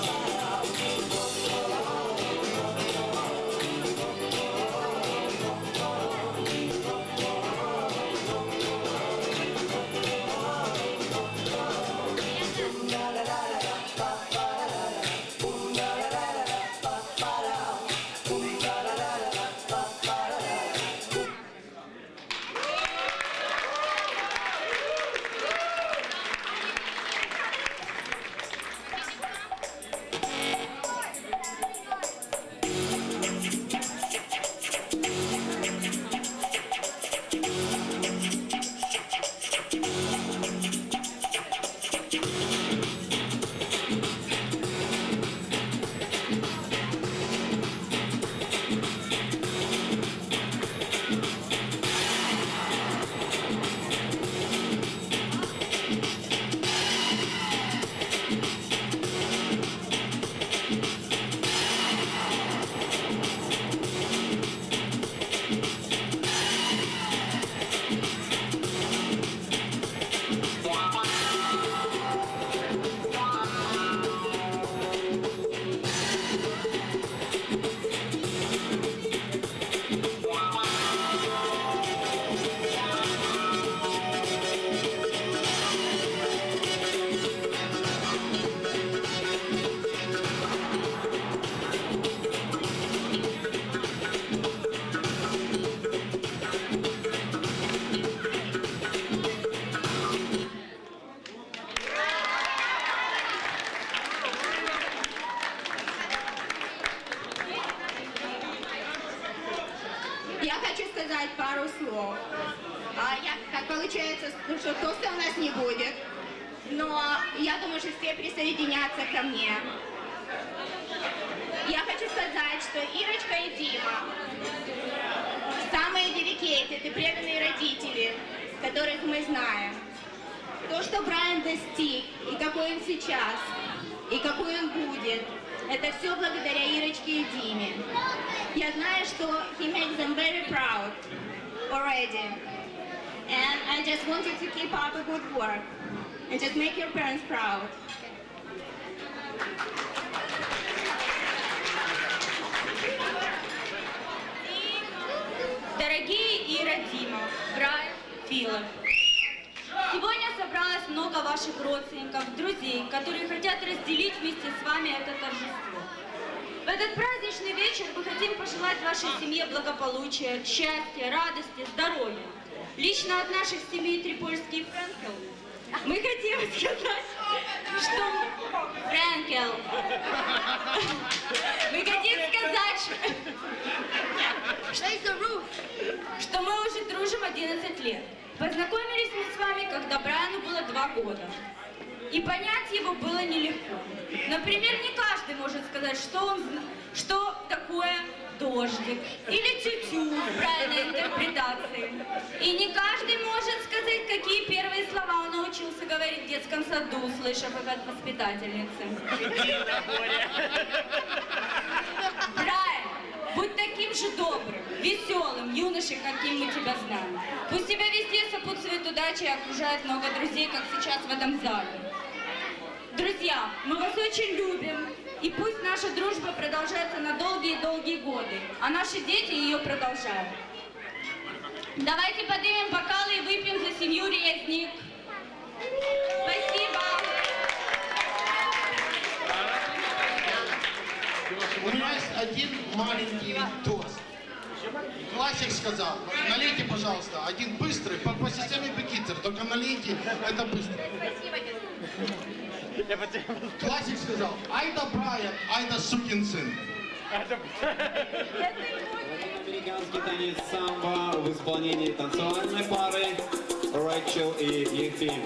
Я хочу сказать пару слов. Как получается, что тоста у нас не будет, но я думаю, что все присоединятся ко мне. Я хочу сказать, что Ирочка и Дима самые dedicated и преданные родители, которых мы знаем. То, что Брайан достиг, и какой он сейчас, и какой он будет, это все благодаря Ирочке и Диме. Я знаю, что he makes them very proud already. And I just want you to keep up a good work and just make your parents proud. Дорогие Ира, Дима, Брайан, Фила, сегодня собралось много ваших родственников, друзей, которые хотят разделить вместе с вами это торжество. В этот праздничный вечер мы хотим пожелать вашей семье благополучия, счастья, радости, здоровья. Лично от наших семей Трипольский Фрэнкел мы хотим сказать, что... Фрэнкел. Мы хотим сказать, что мы уже дружим 11 лет. Познакомились мы с вами, когда Брайану было 2 года. И понять его было нелегко. Например, не каждый может сказать, что такое дождик или тютю в правильной интерпретации. И не каждый может сказать, какие первые слова он научился говорить в детском саду, услышав их от воспитательницы. Правильно. Будь таким же добрым, веселым, юношей, каким мы тебя знаем. Пусть тебя везде сопутствует удача и окружает много друзей, как сейчас в этом зале. Друзья, мы вас очень любим, и пусть наша дружба продолжается на долгие-долгие годы, а наши дети ее продолжают. Давайте поднимем бокалы и выпьем за семью Резник. Спасибо. У меня есть один маленький тост. Классик сказал, налейте, пожалуйста, один быстрый, по системе Беккитер, только налейте, это быстро. Классик сказал, айда Брайан, айда сукин сын. Американский танец самбо в исполнении танцевальной пары Рэйчел и Ефим.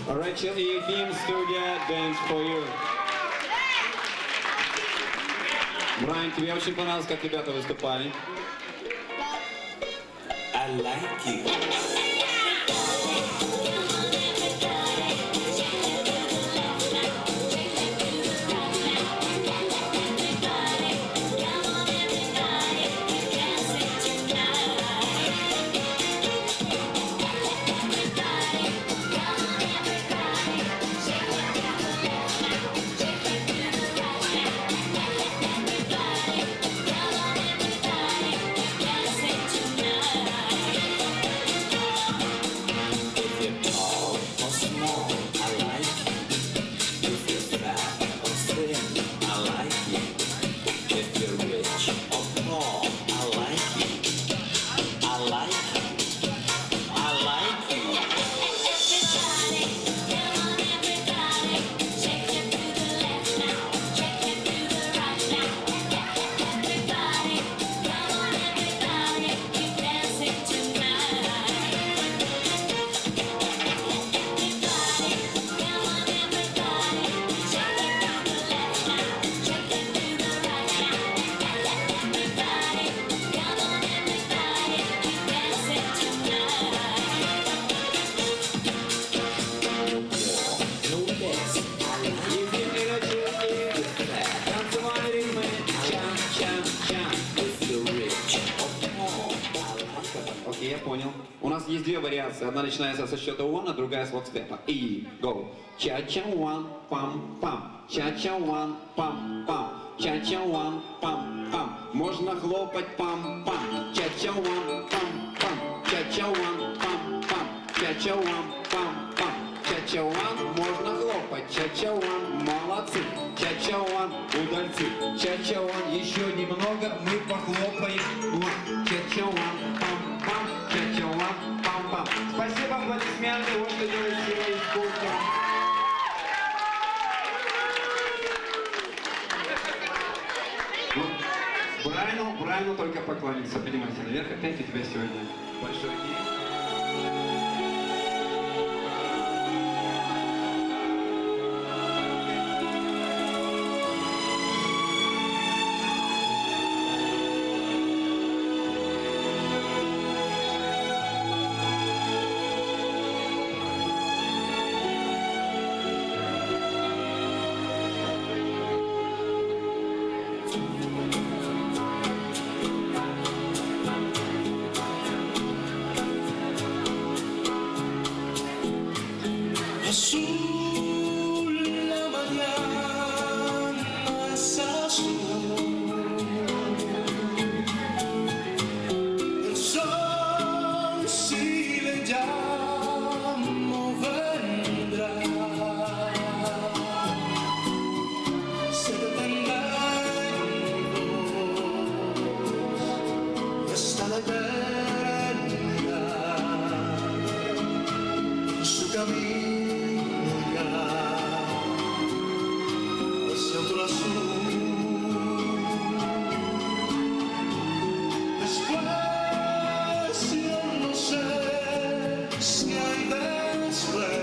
Рэйчел и Ефим, студия Dance for You. Брайан, тебе очень понравилось, как ребята выступали? I like you. Окей, я понял. У нас есть две вариации. Одна начинается со счета one, а другая с локстепа. И go. Ча-ча one, пам-пам. Ча-ча one, пам-пам. Ча-ча one, пам-пам. Можно хлопать пам-пам. Ча-ча one, пам-пам. Ча-ча one, пам-пам. Ча-ча one, пам-пам. Ча-ча one, можно хлопать. Ча-ча one, молодцы. Ча-ча one, удальцы. Ча-ча one, еще немного мы похлопаем. Ча-ча one, пам-пам. Ча-ча one, пам-пам. Спасибо, аплодисменты. Вот что делает сила искусства. Брайану только поклониться. Поднимайся наверх. Опять у тебя сегодня большой день. eterna, su camino irá hacia otro azul. Después yo no sé si hay después,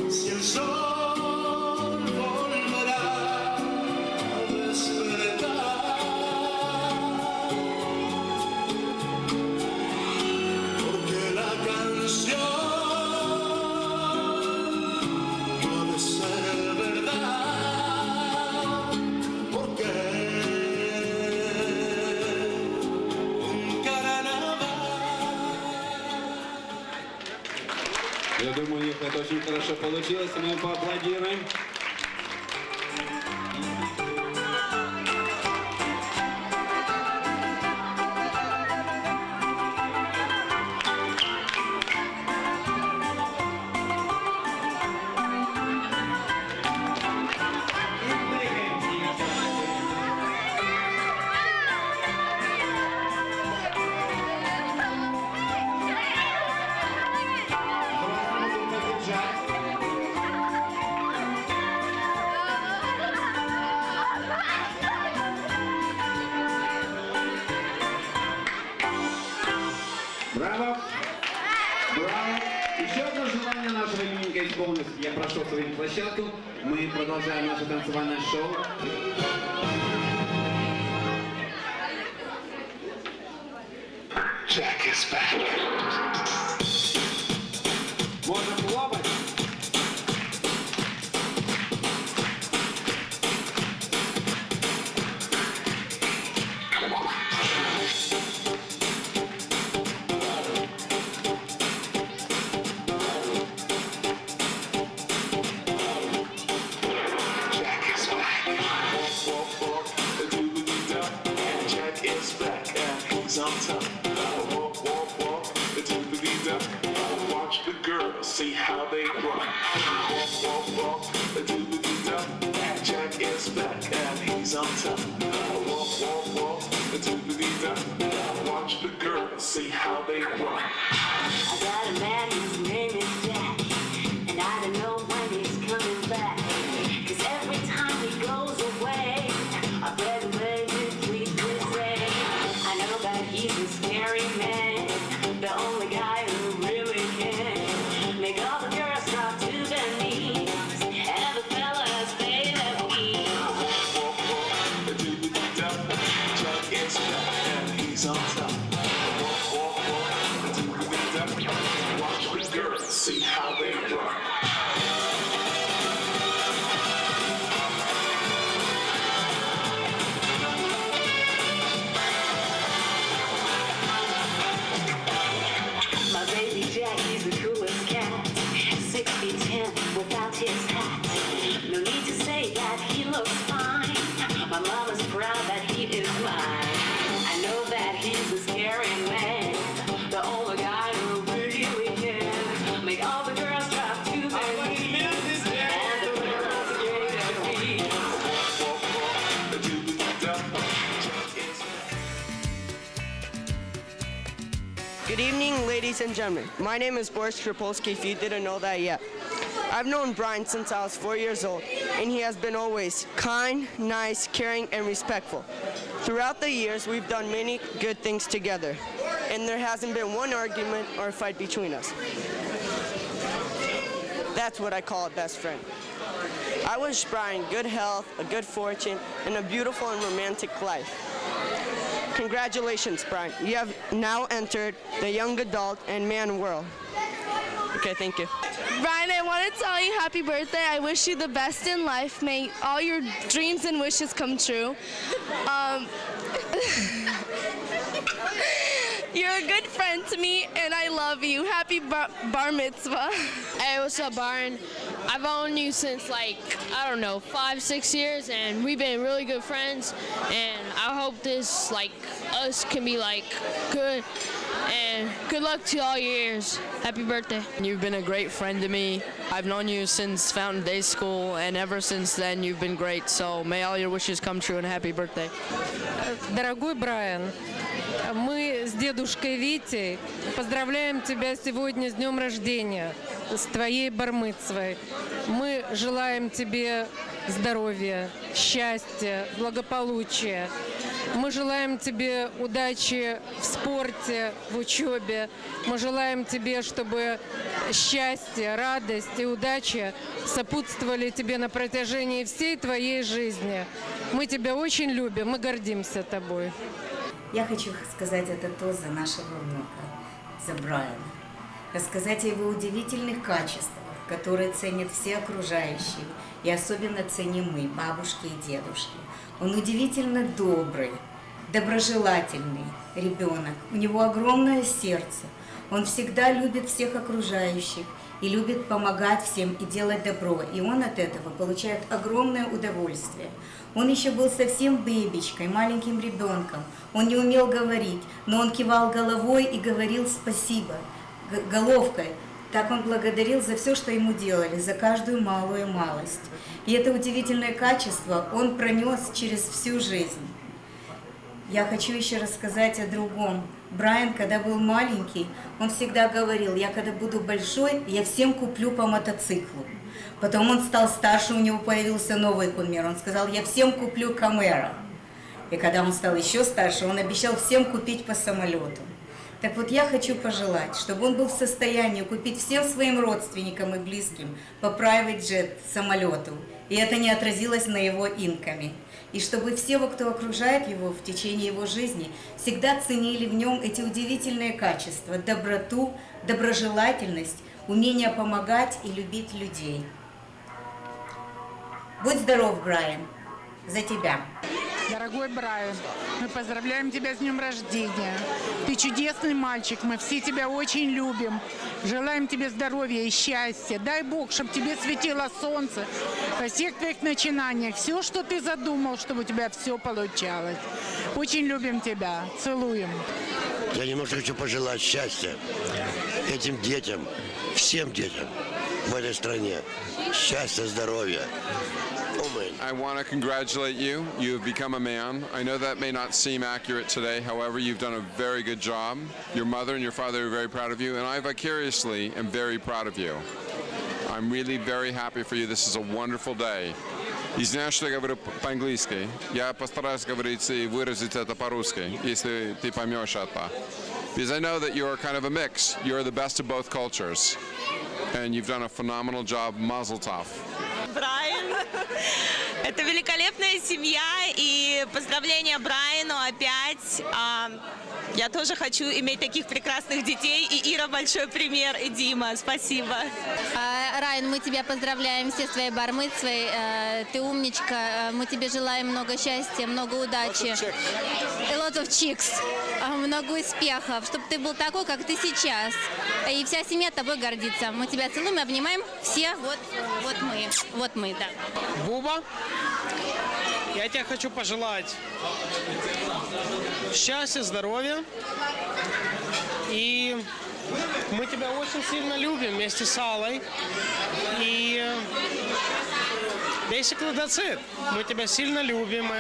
si el sol volverá a despertar, porque la canción no ha de ser verdad, porque Я думаю, у них это очень хорошо получилось, и мы поаплодируем. Браво! Браво! Еще одно желание нашего именинника исполнилось. Я прошу свою площадку. Мы продолжаем наше танцевальное шоу. Jack is back. Можно хлопать. Jack is back. Walk, walk, do-ba-dee-da. Jack is back and he's on top. Walk, walk, walk, do-ba-dee-da. Watch the girls, see how they rock. Walk, walk, walk, do-ba-dee-da. Jack is back and he's on top. Walk, walk, walk, do-ba-dee-da. Watch the girls, see how they rock. I got a man whose name is Jack, and I don't know when he's coming back. 'Cause every time he goes away, I better make it please say. I know that he's a scary man, the only guy who really can make all the girls drop to their knees, and the fellas stay their feet. Do-ba-dee-da. Jack is back and he's on top. Walk, walk, walk, do-ba-dee-da. Watch the girls, see how they rock. My baby Jack, he's the coolest cat. 6 feet 10 without his hat. No need to say that he looks fine. My mama's proud that he is mine. I know that he's a scary man, the only guy who really can make all the girls drop to their knees, and the fellas stay their feet. Good evening, ladies and gentlemen. My name is Boris Kripolsky, if you didn't know that yet. I've known Brian since I was 4 years old, and he has been always kind, nice, caring, and respectful. Throughout the years, we've done many good things together, and there hasn't been one argument or fight between us. That's what I call a best friend. I wish Brian good health, a good fortune, and a beautiful and romantic life. Congratulations, Brian. You have now entered the young adult and man world. Okay, thank you. Brian, I want to tell you happy birthday. I wish you the best in life. May all your dreams and wishes come true. You're a good friend to me, and I love you. Happy bar mitzvah. Hey, what's up, Byron? I've known you since, like, I don't know, 5-6 years, and we've been really good friends, and I hope this, like, us can be, like, good, and good luck to all your years. Happy birthday. You've been a great friend to me. I've known you since Fountain Day School, and ever since then you've been great, so may all your wishes come true, and happy birthday. Дорогой Брайан, мы с дедушкой Витей поздравляем тебя сегодня с днем рождения, с твоей бар-мицвой. Мы желаем тебе здоровья, счастья, благополучия. Мы желаем тебе удачи в спорте, в учебе. Мы желаем тебе, чтобы счастье, радость и удача сопутствовали тебе на протяжении всей твоей жизни. Мы тебя очень любим, мы гордимся тобой. Я хочу сказать это тост за нашего внука, за Брайана. Рассказать о его удивительных качествах, которые ценят все окружающие, и особенно ценим мы, бабушки и дедушки. Он удивительно добрый, доброжелательный ребенок. У него огромное сердце. Он всегда любит всех окружающих и любит помогать всем и делать добро. И он от этого получает огромное удовольствие. Он еще был совсем бэбичкой, маленьким ребенком. Он не умел говорить, но он кивал головой и говорил спасибо, головкой. Так он благодарил за все, что ему делали, за каждую малую малость. И это удивительное качество он пронес через всю жизнь. Я хочу еще рассказать о другом. Брайан, когда был маленький, он всегда говорил: я когда буду большой, я всем куплю по мотоциклу. Потом он стал старше, у него появился новый кумир. Он сказал: я всем куплю Камеро. И когда он стал еще старше, он обещал всем купить по самолету. Так вот, я хочу пожелать, чтобы он был в состоянии купить всем своим родственникам и близким по private jet самолету, и это не отразилось на его инкаме. И чтобы все, кто окружает его в течение его жизни, всегда ценили в нем эти удивительные качества: доброту, доброжелательность, умение помогать и любить людей. Будь здоров, Брайан, за тебя. Дорогой Брайан, мы поздравляем тебя с днем рождения. Ты чудесный мальчик, мы все тебя очень любим. Желаем тебе здоровья и счастья. Дай Бог, чтобы тебе светило солнце во всех твоих начинаниях. Все, что ты задумал, чтобы у тебя все получалось. Очень любим тебя. Целуем. Я немножко хочу пожелать счастья этим детям, всем детям в этой стране. Счастья, здоровья. I want to congratulate you. You have become a man. I know that may not seem accurate today. However, you've done a very good job. Your mother and your father are very proud of you, and I vicariously am very proud of you. I'm really very happy for you. This is a wonderful day. Извиняюсь, что я говорю по-английски. Я постараюсь говорить и выразить это по-русски, если ты поймешь это. Because I know that you're kind of a mix. You're the best of both cultures. And you've done a phenomenal job. Mazel tov. Брайан. Это великолепная семья, и поздравления Брайану опять. Я тоже хочу иметь таких прекрасных детей, и Ира большой пример, и Дима. Спасибо. Райан, мы тебя поздравляем все с твоей бар-мицвой. Ты умничка. Мы тебе желаем много счастья, много удачи. A lot of chicks. Много успехов, чтобы ты был такой, как ты сейчас. И вся семья тобой гордится. Мы тебя целуем и обнимаем все. Вот мы, да. Буба, я тебе хочу пожелать счастья, здоровья. И мы тебя очень сильно любим вместе с Аллой. И basically that's it. Мы тебя сильно любим.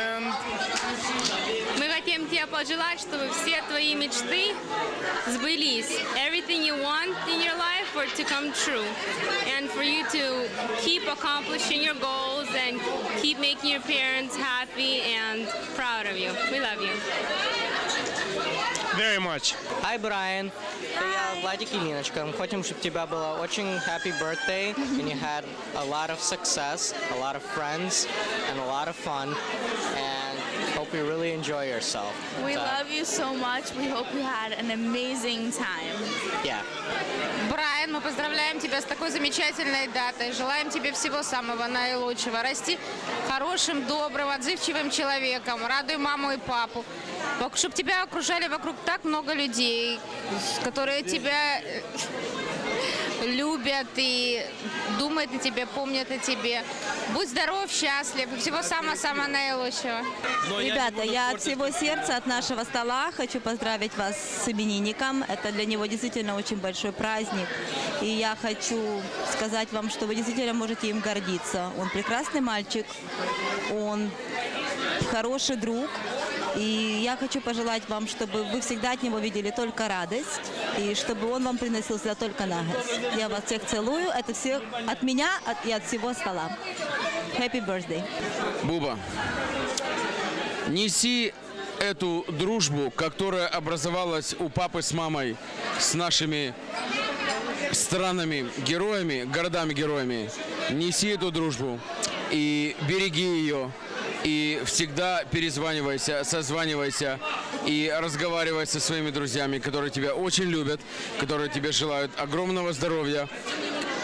Мы хотим тебе пожелать, чтобы все твои мечты сбылись. Everything you want in your life for it to come true. And for you to keep accomplishing your goals and keep making your parents happy and proud of you. We love you. Very much. Hi, Brian. Я Владик и Ниночка. Мы хотим, чтобы у тебя было очень happy birthday, and you had a lot of success, a lot of friends, and a lot of fun. And hope you really enjoy yourself. We love you so much. We hope you had an amazing time. Yeah. Brian. Брайан, мы поздравляем тебя с такой замечательной датой. Желаем тебе всего самого наилучшего. Расти хорошим, добрым, отзывчивым человеком. Радуй маму и папу. Чтобы тебя окружали вокруг так много людей, которые тебя любят и думают о тебе, помнят о тебе. Будь здоров, счастлив и всего самого-самого наилучшего. Ребята, я от всего сердца, от нашего стола хочу поздравить вас с именинником. Это для него действительно очень большой праздник. И я хочу сказать вам, что вы действительно можете им гордиться. Он прекрасный мальчик, он хороший друг. И я хочу пожелать вам, чтобы вы всегда от него видели только радость, и чтобы он вам приносил сюда только радость. Я вас всех целую. Это все от меня и от всего стола. Happy birthday. Буба, неси эту дружбу, которая образовалась у папы с мамой, с нашими странами-героями, городами-героями. Неси эту дружбу и береги ее. И всегда перезванивайся, созванивайся и разговаривай со своими друзьями, которые тебя очень любят, которые тебе желают огромного здоровья,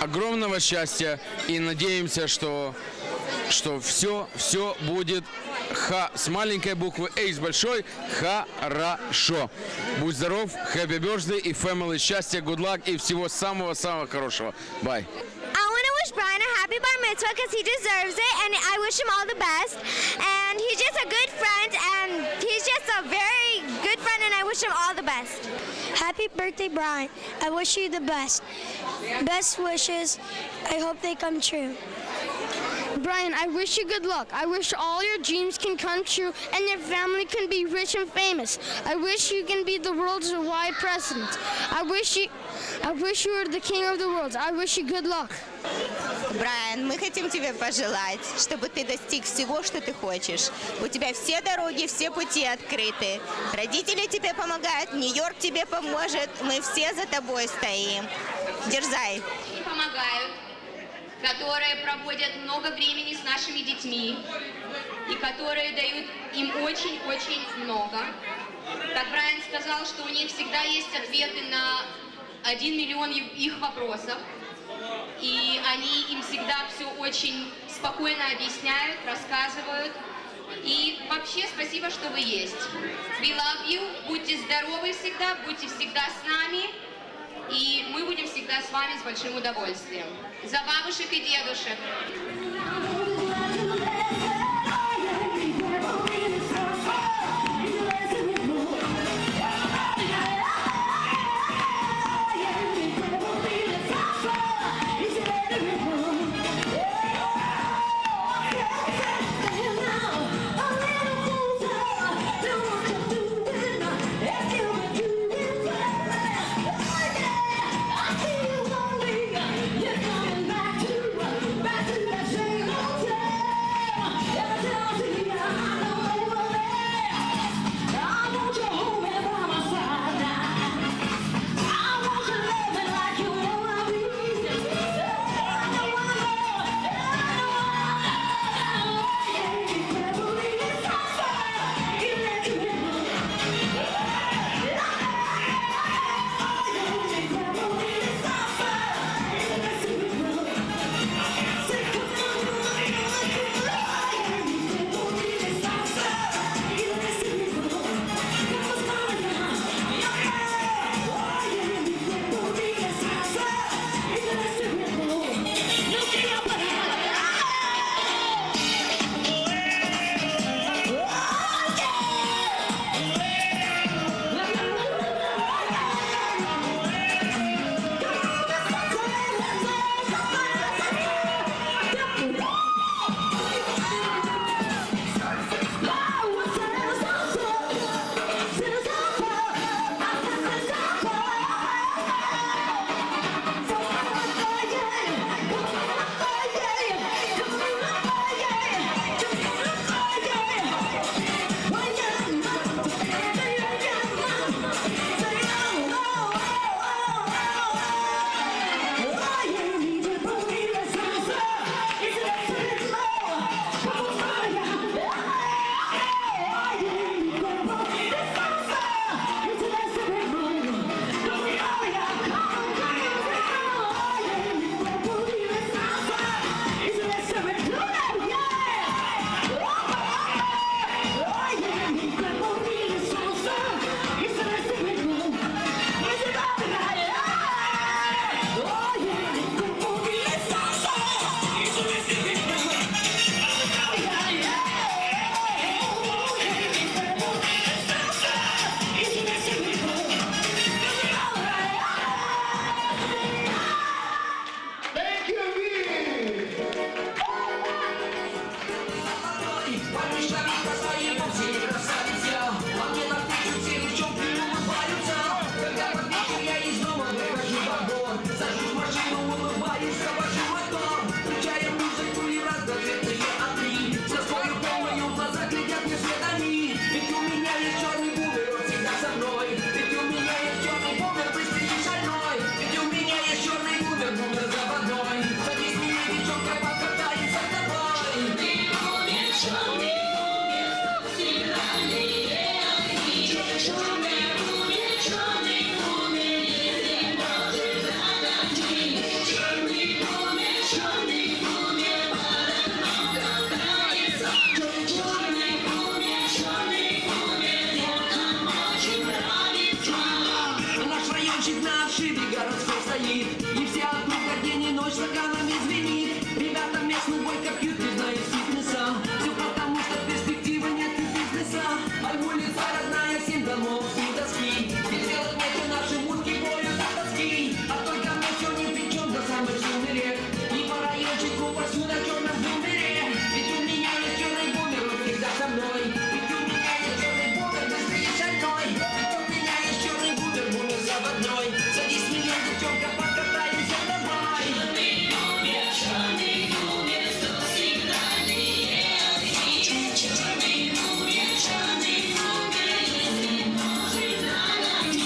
огромного счастья. И надеемся, что все будет с маленькой буквы А с большой хорошо. Будь здоров, happy birthday и family, счастья, good luck и всего самого-самого хорошего. Bye. Brian a happy bar mitzvah because he deserves it, and I wish him all the best. And he's just a good friend, and he's just a very good friend, and I wish him all the best. Happy birthday, Brian. I wish you the best. Best wishes. I hope they come true. Brian, I wish you good luck. I wish all your dreams can come true and your family can be rich and famous. I wish you can be the world's wide president. I wish you were the king of the world. I wish you good luck. Брайан, мы хотим тебе пожелать, чтобы ты достиг всего, что ты хочешь. У тебя все дороги, все пути открыты. Родители тебе помогают, Нью-Йорк тебе поможет. Мы все за тобой стоим. Дерзай. Помогают, которые проводят много времени с нашими детьми и которые дают им очень-очень много. Как Брайан сказал, что у них всегда есть ответы на 1 миллион их вопросов. И они им всегда все очень спокойно объясняют, рассказывают. И вообще спасибо, что вы есть. We love you. Будьте здоровы всегда, будьте всегда с нами. И мы будем всегда с вами с большим удовольствием. За бабушек и дедушек. Back to the все красавица. А мне навстречу все девчонки улыбаются. Когда под вечер я из дома выхожу во двор, сажусь в машину, улыбаюсь, завожу мотор, включаю музыку и разноцветные огни. С тоскою полною в глазах глядят мне вслед они. Ведь у меня есть черный бумер, он всегда со мной. Ведь у меня есть черный бумер, быстрый и шальной. Ведь у меня есть черный бумер, бумер заводной. Садись меня, девчонка, покатаемся с тобой. Черный бумер, черный бумер, всегда не черный бумер, черный бумер, если может отойти. Черный бумер, парад много нравится. Черный бумер, деткам очень нравится. Наш райончик на отшибе городской стоит, и вся округа день и ночь стаканами звенит. Ребята местный бой как пьют, не знают фитнеса. Все потому, что перспективы нет и бизнеса. А улица родная, 7 домов, с доски. Без белых нету наши мутки бою до тоски. А только мы все не причем до самых сумерек. И по райончику повсюду на черном бумере. Ведь у меня есть черный бумер, он всегда со мной. Ведь у меня есть черный бумер, быстрый и шальной. Ведь у меня есть черный бумер, бумер заводной. Садись, меня, девчонка, покатаемся давай. Черный бумер, что всегда не ехать. Черный бумер, если может догонять.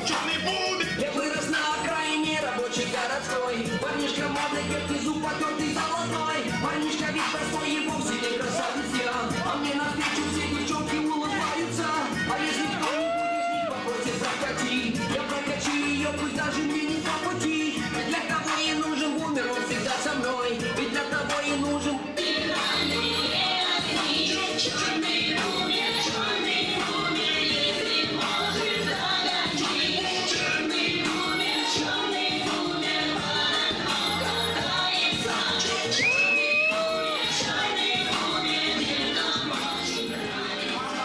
Черный бумер, Я вырос на окраине рабочей городской. Парнишка модный, как внизу потертый золотой. Парнишка ведь простой и вовсе не красавец я. А мне навстречу все девчонки улыбаются. А если кто-нибудь из них попросит прокати, я прокачу ее, пусть даже мне не по пути. Ведь для того и нужен бумер, он всегда со мной. Ведь для того и нужен черный бумер, если может догонять. Черный бумер, парад много нравится. Черный бумер, деткам очень нравится.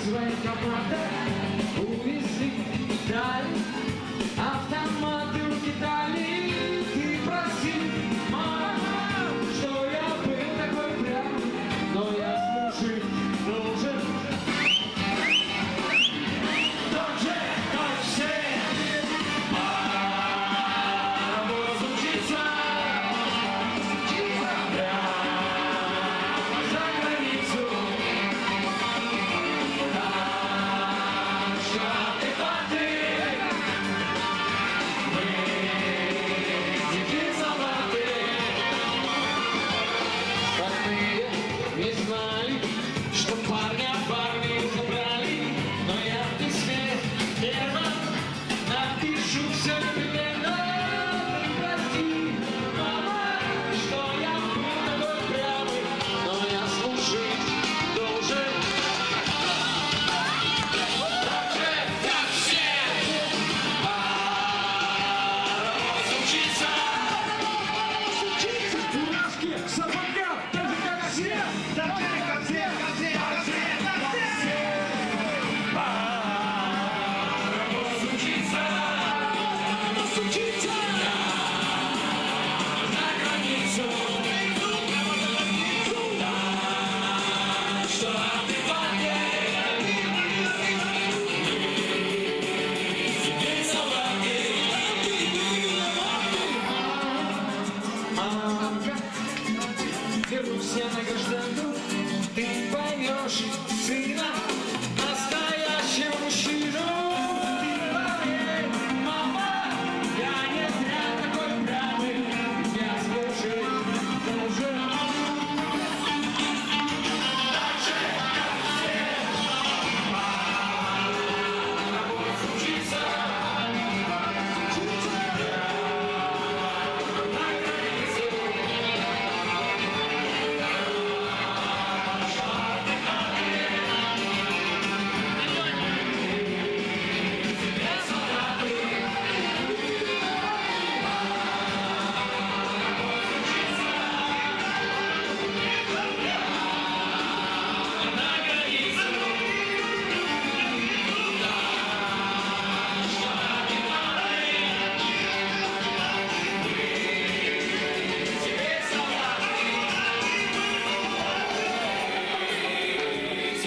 своей командой увезли вдаль. Автоматы в детали. Ты прости, мама, что я был такой прям, но я служить должен. Так же, как все, разучиться прямо за границу. Наши артефакты, мы дикие солдаты. Родные не знали, что парня в армию забрали, но я в письме первом напишу все непременно. Ты прости, мама, что я был такой прямый, но я служить должен. Так же, как все, разучиться. В дурацких сапогах, так же, как все, так же, как все, как все, как все, как все. Разучиться, разучиться на границу. Что ты теперь солдаты. Мамка, вернусь я на гражданку, ты поймешь сына, настоящего мужчину. Ты поверь, мама, я не зря такой прямый, я служить должен. Так же, как все, разучиться на границу.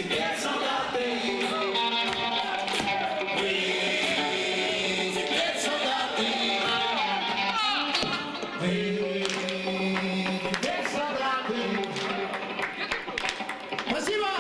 Теперь солдаты. Мы теперь солдаты. Мы теперь солдаты. Спасибо!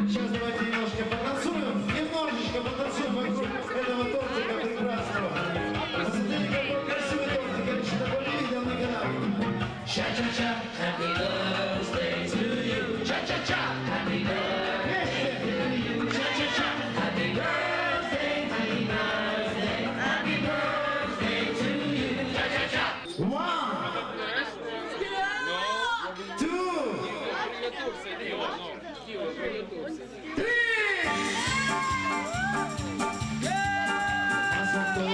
Сейчас давайте немножко потанцуем вокруг этого тортика прекрасного. Посмотрите, какой красивый тортик, я еще такой не видел никогда. Ча-ча-ча, happy birthday to you. Ча-ча-ча, happy birthday to you. Ча-ча-ча, happy birthday, happy birthday, happy birthday to you. Ча-ча-ча. 1, 2, 3. Masato,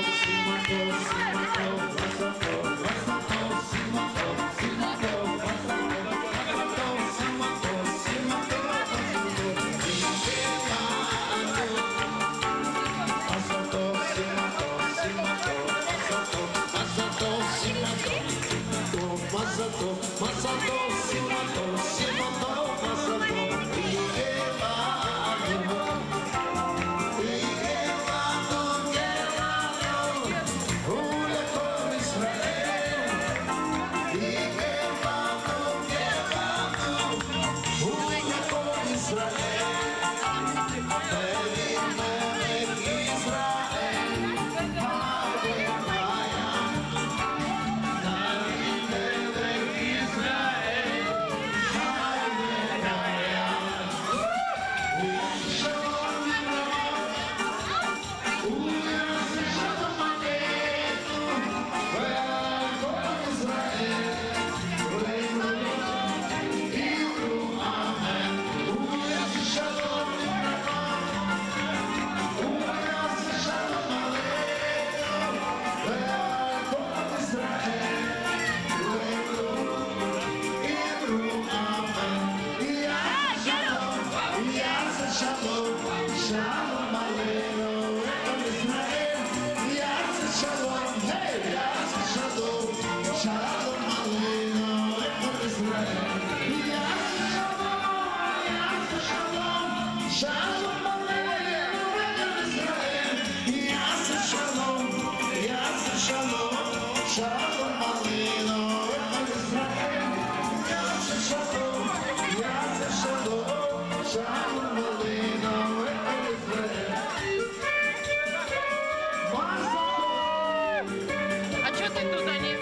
А что ты туда не...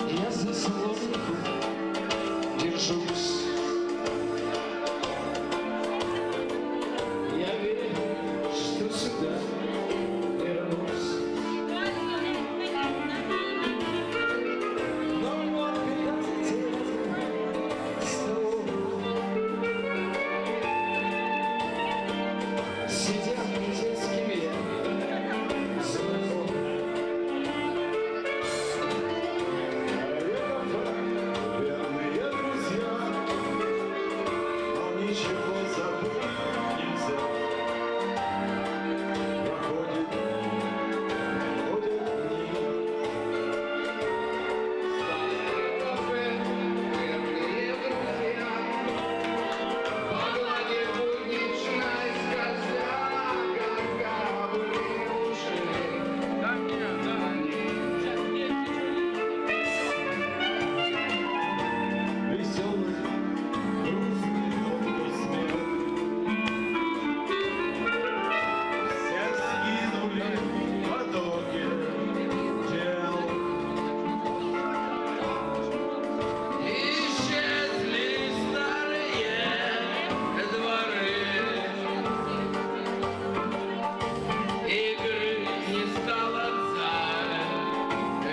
Я за соломинку держусь. Я верю, что сюда вернусь. Но вот где стол, сидят детскими звуком. Верные друзья, но ничего забыть нельзя. Проходят дни. Старые кафе, верные друзья, поглади будничной скользя, как корабли ушли. Да нет, да нет. Веселый, грустный, долгий смех. Все скинули потоки дел. Исчезли старые дворы. Игры не стало царя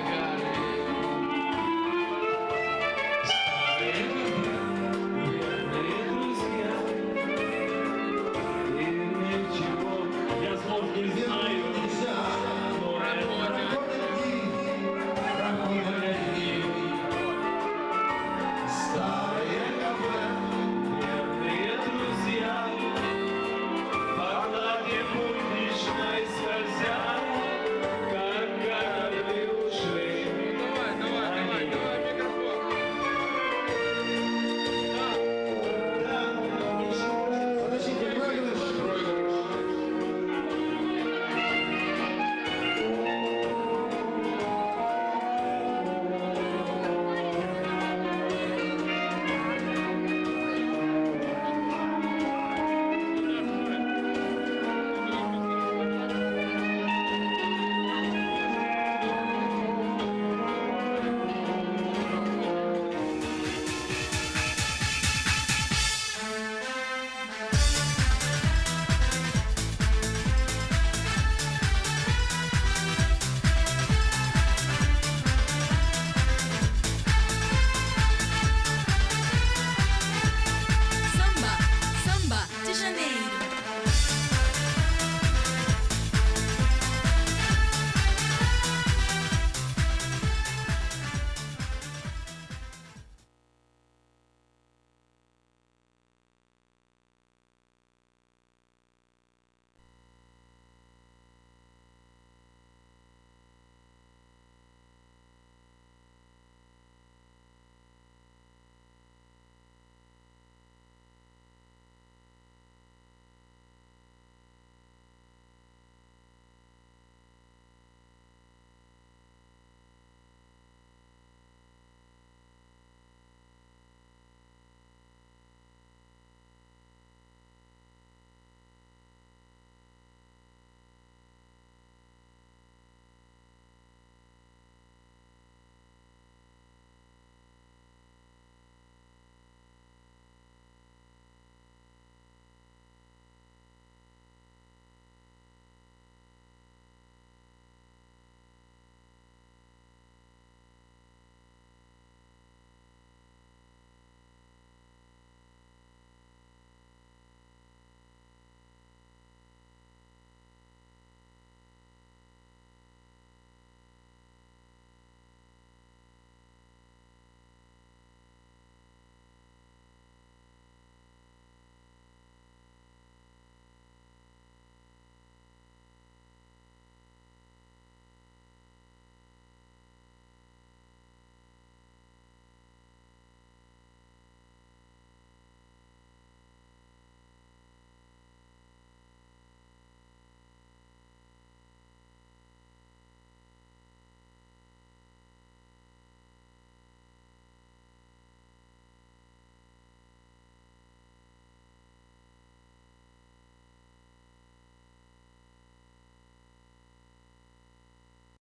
горы. Старые